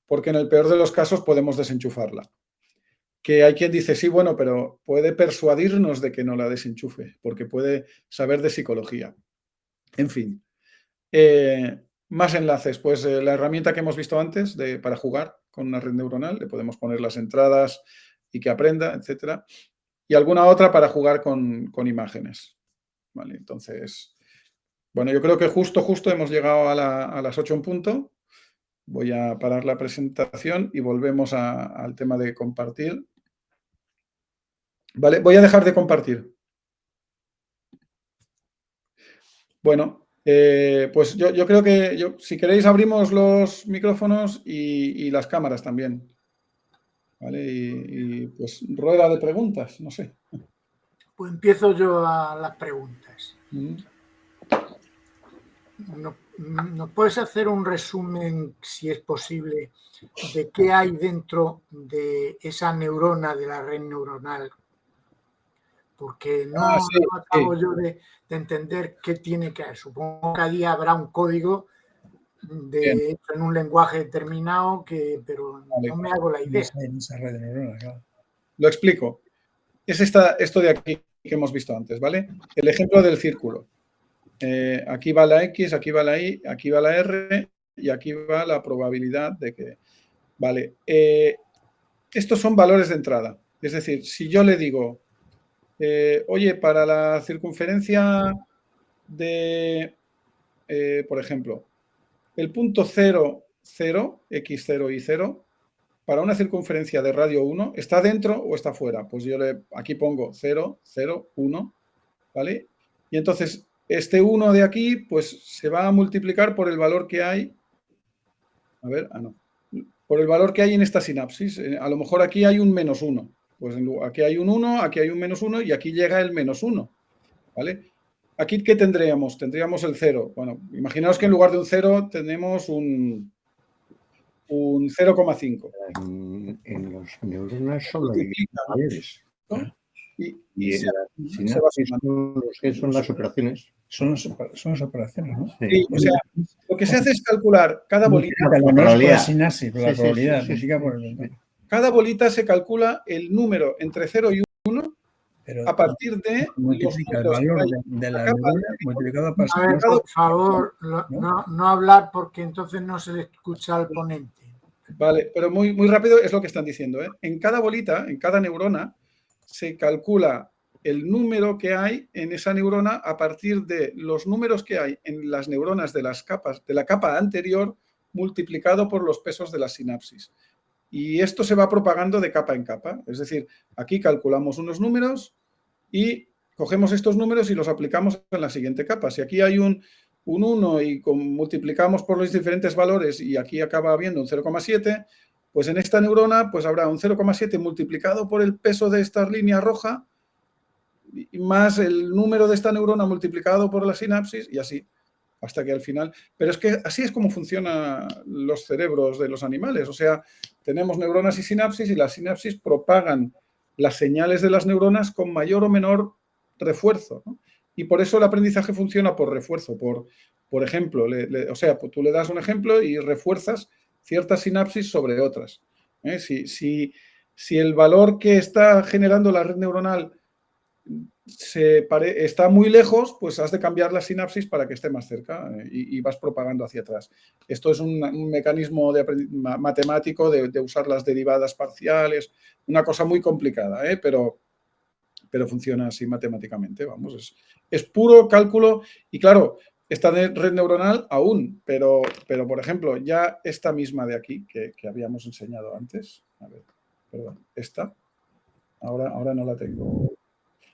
porque en el peor de los casos podemos desenchufarla. Que hay quien dice, sí, bueno, pero puede persuadirnos de que no la desenchufe, porque puede saber de psicología. En fin. Más enlaces, pues la herramienta que hemos visto antes para jugar con una red neuronal, le podemos poner las entradas y que aprenda, etcétera. Y alguna otra para jugar con imágenes. Vale, entonces, bueno, yo creo que justo hemos llegado a las 8 en punto. Voy a parar la presentación y volvemos al tema de compartir. Vale, voy a dejar de compartir. Bueno, pues yo creo que si queréis abrimos los micrófonos y las cámaras también. ¿Vale? Y pues rueda de preguntas, no sé. Pues empiezo yo a las preguntas. ¿Nos puedes hacer un resumen, si es posible, de qué hay dentro de esa neurona de la red neuronal? Porque no acabo yo de entender qué tiene que haber. Supongo que allí habrá un código en un lenguaje determinado, pero vale, no me hago la idea. En esa red de neuronas, claro. Lo explico. Es esto de aquí que hemos visto antes, ¿vale? El ejemplo del círculo. Aquí va la X, aquí va la Y, aquí va la R y aquí va la probabilidad de que... Vale. Estos son valores de entrada. Es decir, si yo le digo, oye, para la circunferencia de, por ejemplo, el punto 0 0, x0 y 0, para una circunferencia de radio 1, ¿está dentro o está fuera? Pues yo aquí pongo 0, 0, 1, ¿vale? Y entonces este 1 de aquí, pues se va a multiplicar por el valor que hay, a ver, no, por el valor que hay en esta sinapsis. A lo mejor aquí hay un -1, pues aquí hay un 1, aquí hay un -1 y aquí llega el -1, ¿vale? Aquí, ¿qué tendríamos? Tendríamos el 0. Bueno, imaginaos que en lugar de un 0 tenemos un 0,5. En los neuronas solo hay valores, ¿no? Y en las sinapsis son las operaciones. Son las operaciones, ¿no? Sí, o sea, lo que se hace es calcular cada bolita. No es por la sinapsis, por la Sí, sí, probabilidad. sí, sí, significa por sí. Cada bolita se calcula el número entre 0 y 1 Pero a partir de multiplica el los números valor que hay de en la la capa neurona multiplicado por A ver, Cada- por favor, no hablar porque entonces no se le escucha al ponente. Vale, pero muy, muy rápido es lo que están diciendo, ¿eh? En cada bolita, en cada neurona, se calcula el número que hay en esa neurona a partir de los números que hay en las neuronas de las capas, de la capa anterior, multiplicado por los pesos de la sinapsis. Y esto se va propagando de capa en capa. Es decir, aquí calculamos unos números y cogemos estos números y los aplicamos en la siguiente capa. Si aquí hay un 1 y multiplicamos por los diferentes valores y aquí acaba habiendo un 0,7, pues en esta neurona pues habrá un 0,7 multiplicado por el peso de esta línea roja más el número de esta neurona multiplicado por la sinapsis y así, hasta que al final... Pero es que así es como funcionan los cerebros de los animales. O sea, tenemos neuronas y sinapsis y las sinapsis propagan las señales de las neuronas con mayor o menor refuerzo, ¿no? Y por eso el aprendizaje funciona por refuerzo, por ejemplo, o sea, tú le das un ejemplo y refuerzas ciertas sinapsis sobre otras. Si el valor que está generando la red neuronal está muy lejos, pues has de cambiar la sinapsis para que esté más cerca y vas propagando hacia atrás. Esto es un mecanismo matemático de usar las derivadas parciales, una cosa muy complicada, pero funciona así matemáticamente, vamos, es puro cálculo y claro, esta red neuronal aún, pero por ejemplo, ya esta misma de aquí que habíamos enseñado antes, a ver, perdón, esta, ahora no la tengo.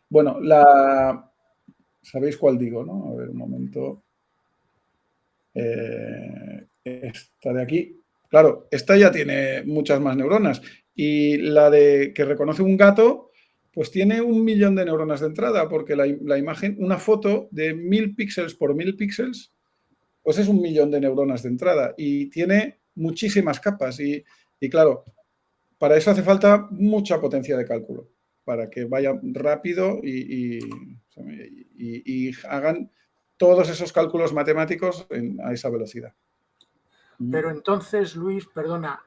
Bueno, ¿sabéis cuál digo, no? A ver, un momento. Esta de aquí. Claro, esta ya tiene muchas más neuronas. Y la de que reconoce un gato, pues tiene 1 millón de neuronas de entrada, porque la imagen, una foto de 1000 píxeles por 1000 píxeles, pues es 1 millón de neuronas de entrada. Y tiene muchísimas capas. Y claro, para eso hace falta mucha potencia de cálculo, para que vaya rápido y hagan todos esos cálculos matemáticos a esa velocidad. Pero entonces, Luis, perdona,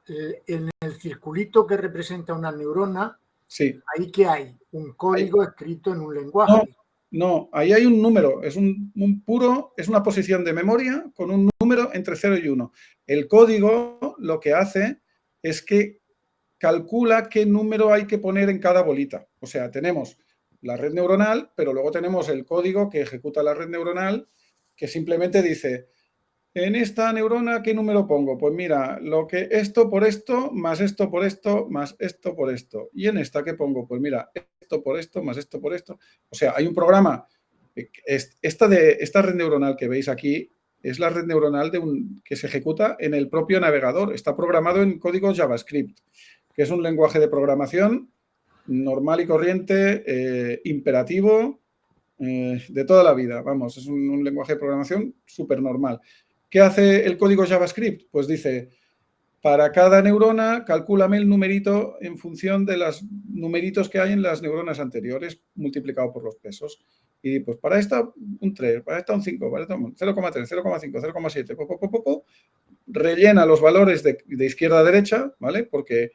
en el circulito que representa una neurona, sí. ¿ahí qué hay? ¿Un código escrito en un lenguaje? No, ahí hay un número, es es una posición de memoria con un número entre 0 y 1. El código lo que hace es que calcula qué número hay que poner en cada bolita. O sea, tenemos la red neuronal, pero luego tenemos el código que ejecuta la red neuronal, que simplemente dice, en esta neurona, ¿qué número pongo? Pues mira, esto por esto, más esto por esto, más esto por esto. Y en esta, ¿qué pongo? Pues mira, esto por esto, más esto por esto. O sea, hay un programa, esta red neuronal que veis aquí, es la red neuronal que se ejecuta en el propio navegador. Está programado en código JavaScript, que es un lenguaje de programación normal y corriente, imperativo, de toda la vida. Vamos, es un lenguaje de programación súper normal. ¿Qué hace el código JavaScript? Pues dice, para cada neurona, calcúlame el numerito en función de los numeritos que hay en las neuronas anteriores, multiplicado por los pesos. Y pues para esta un 3, para esta un 5, para esta un 0,3, 0,5, 0,7, rellena los valores de izquierda a derecha, ¿vale? Porque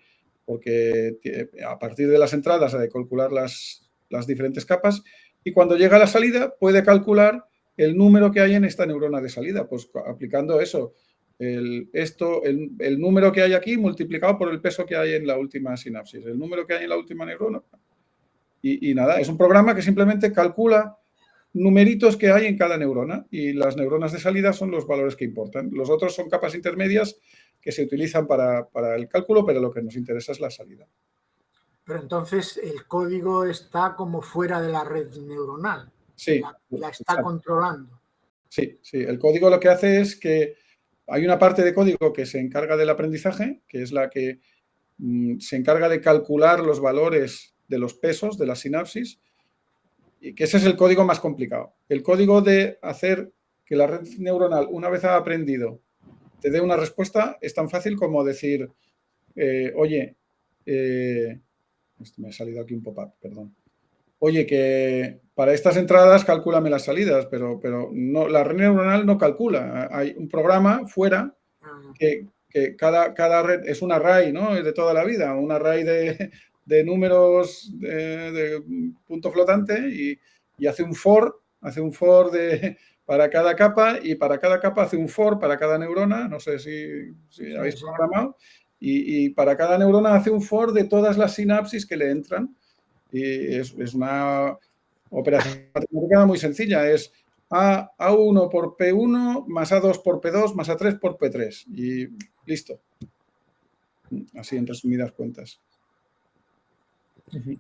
a partir de las entradas hay que calcular las diferentes capas y cuando llega a la salida puede calcular el número que hay en esta neurona de salida, pues aplicando eso, el número que hay aquí multiplicado por el peso que hay en la última sinapsis, el número que hay en la última neurona. Y nada, es un programa que simplemente calcula numeritos que hay en cada neurona y las neuronas de salida son los valores que importan. Los otros son capas intermedias que se utilizan para el cálculo, pero lo que nos interesa es la salida. Pero entonces el código está como fuera de la red neuronal. Sí. La está controlando. Sí, sí. El código lo que hace es que hay una parte de código que se encarga del aprendizaje, que es la que se encarga de calcular los valores de los pesos de las sinapsis, y que ese es el código más complicado. El código de hacer que la red neuronal, una vez ha aprendido, te dé una respuesta, es tan fácil como decir, oye, me ha salido aquí un pop-up, perdón. Oye, que para estas entradas calcúlame las salidas, pero no, la red neuronal no calcula. Hay un programa fuera que cada red es un array, ¿no? Es de toda la vida, un array de números de punto flotante y hace un for para cada capa y para cada capa hace un for para cada neurona, no sé si habéis programado, y para cada neurona hace un for de todas las sinapsis que le entran. Y es una operación matemática muy sencilla, es A1 por P1 más A2 por P2 más A3 por P3 y listo. Así en resumidas cuentas.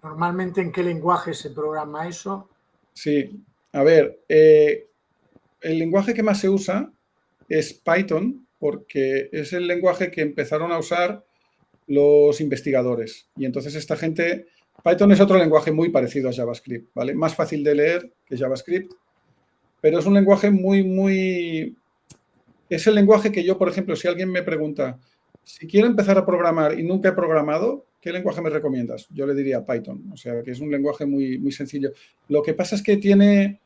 ¿Normalmente en qué lenguaje se programa eso? Sí, a ver, el lenguaje que más se usa es Python porque es el lenguaje que empezaron a usar los investigadores y entonces esta gente... Python es otro lenguaje muy parecido a JavaScript, ¿vale? Más fácil de leer que JavaScript, pero es un lenguaje muy... Es el lenguaje que yo, por ejemplo, si alguien me pregunta, si quiero empezar a programar y nunca he programado, ¿qué lenguaje me recomiendas? Yo le diría Python, o sea, que es un lenguaje muy sencillo. Lo que pasa es que tiene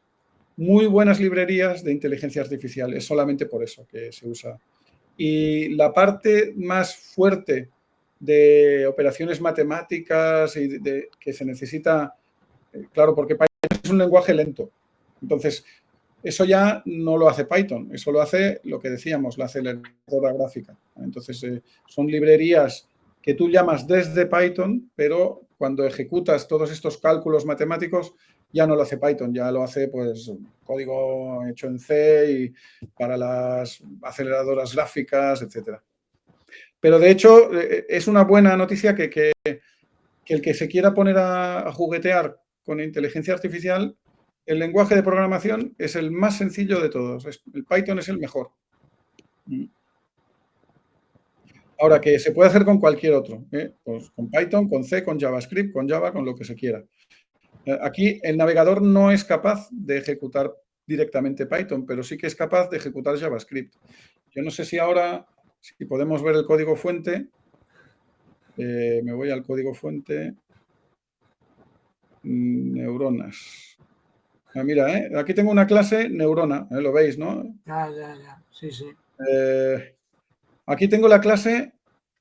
muy buenas librerías de inteligencia artificial, es solamente por eso que se usa. Y la parte más fuerte de operaciones matemáticas y que se necesita, claro, porque Python es un lenguaje lento. Entonces, eso ya no lo hace Python, eso lo hace lo que decíamos, la aceleradora gráfica. Entonces, son librerías que tú llamas desde Python, pero cuando ejecutas todos estos cálculos matemáticos, ya no lo hace Python, ya lo hace pues código hecho en C y para las aceleradoras gráficas, etcétera. Pero de hecho es una buena noticia que el que se quiera poner a juguetear con inteligencia artificial, el lenguaje de programación es el más sencillo de todos. El Python es el mejor. Ahora, que se puede hacer con cualquier otro, pues con Python, con C, con JavaScript, con Java, con lo que se quiera. Aquí el navegador no es capaz de ejecutar directamente Python, pero sí que es capaz de ejecutar JavaScript. Yo no sé si ahora, si podemos ver el código fuente, me voy al código fuente, neuronas. Mira, aquí tengo una clase neurona, lo veis, ¿no? Ya, sí. Aquí tengo la clase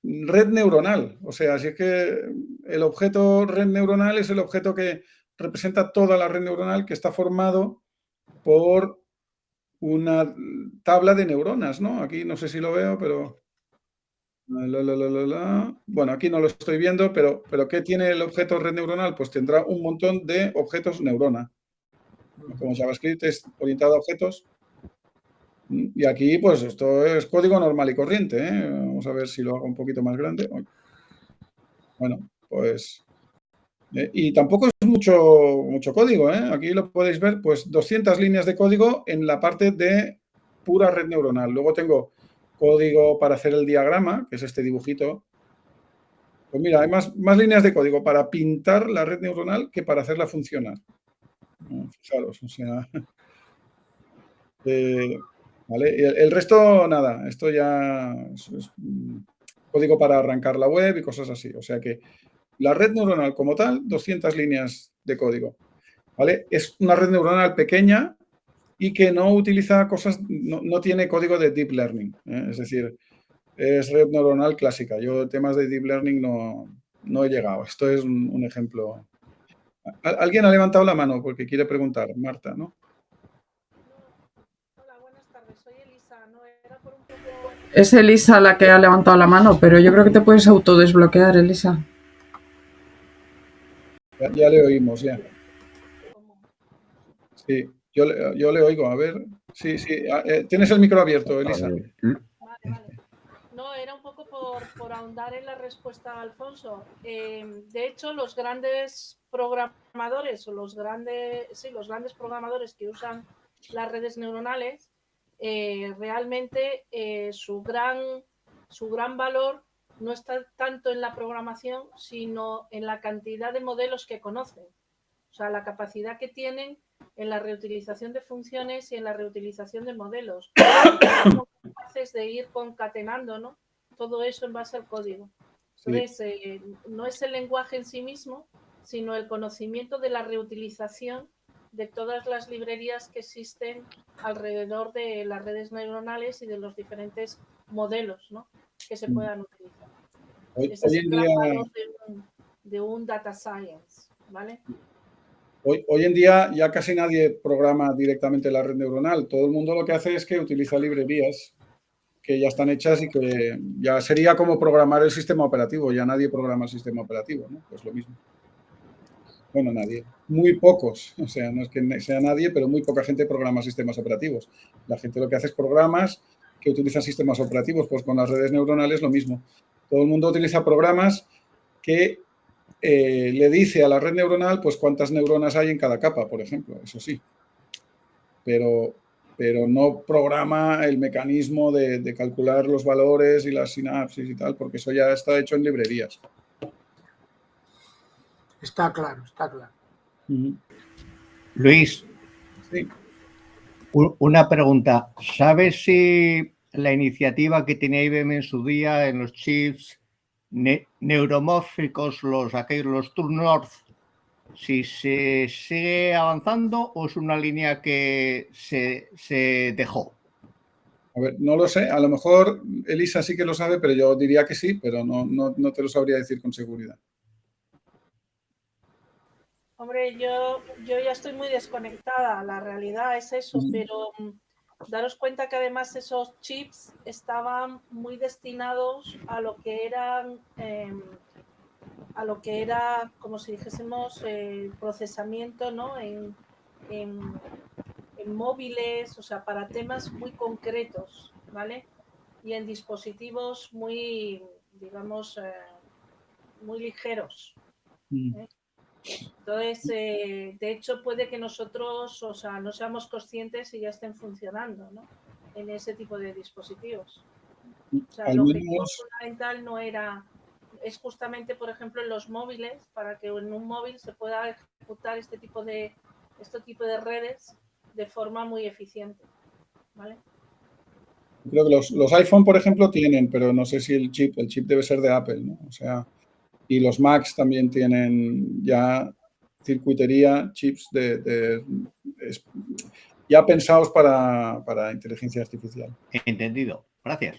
red neuronal, o sea, así es que el objeto red neuronal es el objeto que representa toda la red neuronal que está formado por una tabla de neuronas, ¿no? Aquí no sé si lo veo, pero... Bueno, aquí no lo estoy viendo, pero ¿qué tiene el objeto red neuronal? Pues tendrá un montón de objetos neurona. Como JavaScript es orientado a objetos. Y aquí, pues esto es código normal y corriente, ¿eh? Vamos a ver si lo hago un poquito más grande. Bueno, pues... y tampoco es mucho código, ¿eh? Aquí lo podéis ver, pues 200 líneas de código en la parte de pura red neuronal. Luego tengo código para hacer el diagrama, que es este dibujito. Pues mira, hay más líneas de código para pintar la red neuronal que para hacerla funcionar. Fijaros, o sea... ¿vale? El resto, nada, esto ya es código para arrancar la web y cosas así. O sea que la red neuronal como tal, 200 líneas de código. ¿Vale? Es una red neuronal pequeña y que no utiliza cosas, no tiene código de deep learning. Es decir, es red neuronal clásica. Yo temas de deep learning no he llegado. Esto es un ejemplo. ¿Alguien ha levantado la mano porque quiere preguntar? Marta, ¿no? Hola, buenas tardes. Soy Elisa. No era por un poco... Es Elisa la que ha levantado la mano, pero yo creo que te puedes autodesbloquear, Elisa. Ya le oímos, ya. Sí, yo le oigo. A ver. Sí. Tienes el micro abierto, Elisa. Vale. No, era era un poco por ahondar en la respuesta a Alfonso. De hecho, los grandes programadores o los grandes programadores que usan las redes neuronales, realmente su gran valor no está tanto en la programación, sino en la cantidad de modelos que conocen. O sea, la capacidad que tienen en la reutilización de funciones y en la reutilización de modelos. Son capaces de ir concatenando, ¿no?, todo eso en base al código. Entonces, no es el lenguaje en sí mismo, sino el conocimiento de la reutilización de todas las librerías que existen alrededor de las redes neuronales y de los diferentes modelos, ¿no?, que se puedan utilizar. Ese es el gran valor de un data science, ¿vale? Hoy en día ya casi nadie programa directamente la red neuronal. Todo el mundo lo que hace es que utiliza librerías que ya están hechas y que ya sería como programar el sistema operativo. Ya nadie programa el sistema operativo, ¿no? Pues lo mismo. Bueno, nadie. Muy pocos. O sea, no es que sea nadie, pero muy poca gente programa sistemas operativos. La gente lo que hace es programas que utilizan sistemas operativos. Pues con las redes neuronales lo mismo. Todo el mundo utiliza programas que le dice a la red neuronal pues cuántas neuronas hay en cada capa, por ejemplo, eso sí. Pero no programa el mecanismo de calcular los valores y las sinapsis y tal, porque eso ya está hecho en librerías. Está claro, está claro. Luis, sí. Una pregunta. ¿Sabes si la iniciativa que tenía IBM en su día en los chips neuromórficos, los True North, si se sigue avanzando o es una línea que se dejó? A ver, no lo sé. A lo mejor Elisa sí que lo sabe, pero yo diría que sí, pero no te lo sabría decir con seguridad. Hombre, yo ya estoy muy desconectada, la realidad es eso, pero daros cuenta que además esos chips estaban muy destinados a lo que eran, como si dijésemos, procesamiento, ¿no?, en móviles, o sea, para temas muy concretos, ¿vale? Y en dispositivos muy, digamos, muy ligeros. Entonces, de hecho, puede que nosotros, o sea, no seamos conscientes y ya estén funcionando, ¿no?, en ese tipo de dispositivos. O sea, el objetivo fundamental no era, es justamente, por ejemplo, en los móviles, para que en un móvil se pueda ejecutar este tipo de redes de forma muy eficiente, ¿vale? Creo que los iPhone, por ejemplo, tienen, pero no sé si el chip debe ser de Apple, ¿no? O sea, y los Macs también tienen ya circuitería, chips ya pensados para inteligencia artificial. Entendido. Gracias.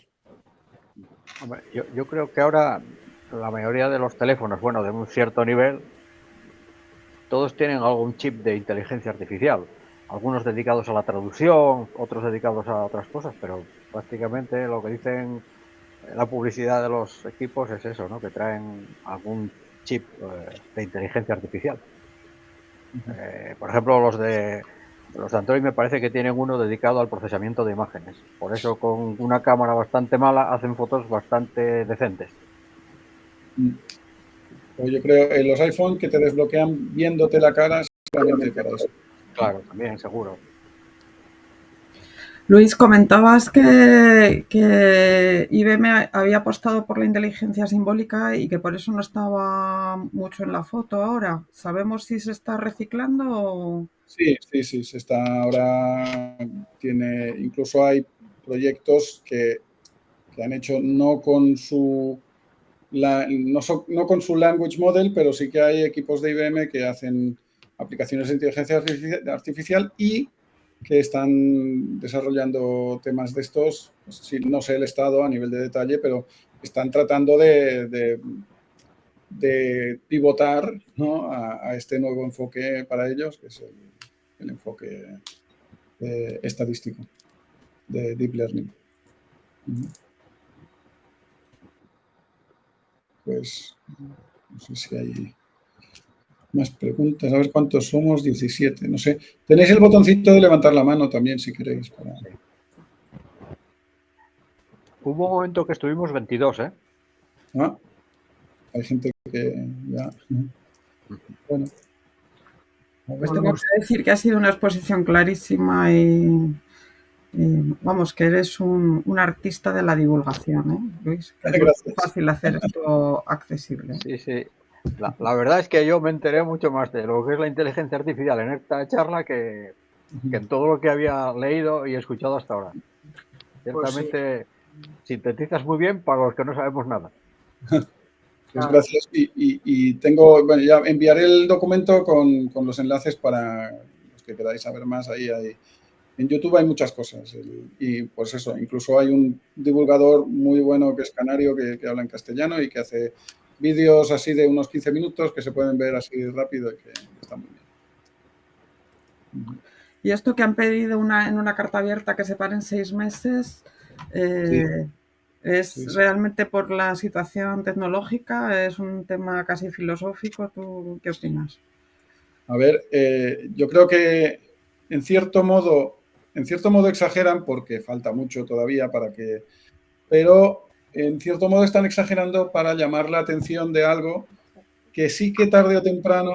Hombre, yo creo que ahora la mayoría de los teléfonos, bueno, de un cierto nivel, todos tienen algún chip de inteligencia artificial. Algunos dedicados a la traducción, otros dedicados a otras cosas, pero prácticamente lo que dicen la publicidad de los equipos es eso, ¿no?, que traen algún chip de inteligencia artificial. Por ejemplo, los de Android me parece que tienen uno dedicado al procesamiento de imágenes. Por eso, con una cámara bastante mala, hacen fotos bastante decentes. Yo creo en los iPhone que te desbloquean viéndote la cara solamente para eso. Claro, también, seguro. Luis, comentabas que IBM había apostado por la inteligencia simbólica y que por eso no estaba mucho en la foto ahora. ¿Sabemos si se está reciclando o...? Sí, se está ahora. Incluso hay proyectos que han hecho no con su language model, pero sí que hay equipos de IBM que hacen aplicaciones de inteligencia artificial y que están desarrollando temas de estos. No sé el estado a nivel de detalle, pero están tratando de pivotar, ¿no?, a este nuevo enfoque para ellos, que es el enfoque estadístico de Deep Learning. Pues no sé si hay más preguntas. A ver cuántos somos. 17, no sé. Tenéis el botoncito de levantar la mano también, si queréis. Hubo un momento que estuvimos 22, ¿eh? Ah, hay gente que ya... Bueno. Pues tengo que decir que ha sido una exposición clarísima y vamos, que eres un artista de la divulgación, ¿eh, Luis? Que es muy fácil hacer esto accesible. Sí, sí. La verdad es que yo me enteré mucho más de lo que es la inteligencia artificial en esta charla que en todo lo que había leído y escuchado hasta ahora. Ciertamente sintetizas muy bien para los que no sabemos nada. Pues gracias. Y tengo, bueno, ya enviaré el documento con los enlaces para los que queráis saber más. Ahí hay, en YouTube hay muchas cosas. Y pues eso, incluso hay un divulgador muy bueno que es canario, que habla en castellano y que hace vídeos así de unos 15 minutos que se pueden ver así rápido y que están muy bien. Y esto que han pedido en una carta abierta que se paren 6 meses, ¿es realmente por la situación tecnológica? ¿Es un tema casi filosófico? ¿Tú qué opinas? A ver, yo creo que en cierto modo exageran porque falta mucho todavía pero en cierto modo están exagerando para llamar la atención de algo que sí que tarde o temprano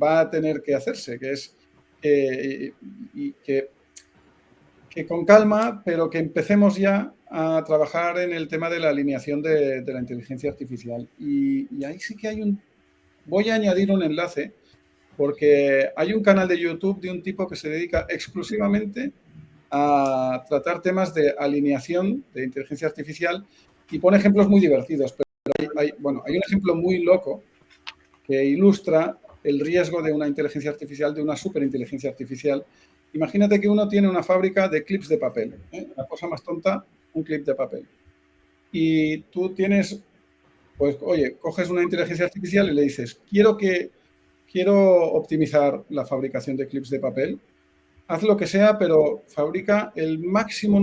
va a tener que hacerse, que es que con calma, pero que empecemos ya a trabajar en el tema de la alineación de la inteligencia artificial. Y ahí sí que voy a añadir un enlace, porque hay un canal de YouTube de un tipo que se dedica exclusivamente a tratar temas de alineación de inteligencia artificial y pone ejemplos muy divertidos. Pero hay un ejemplo muy loco que ilustra el riesgo de una inteligencia artificial, de una superinteligencia artificial. Imagínate que uno tiene una fábrica de clips de papel, la cosa más tonta, un clip de papel. Y tú tienes, pues, oye, coges una inteligencia artificial y le dices, quiero optimizar la fabricación de clips de papel, haz lo que sea, pero fabrica el máximo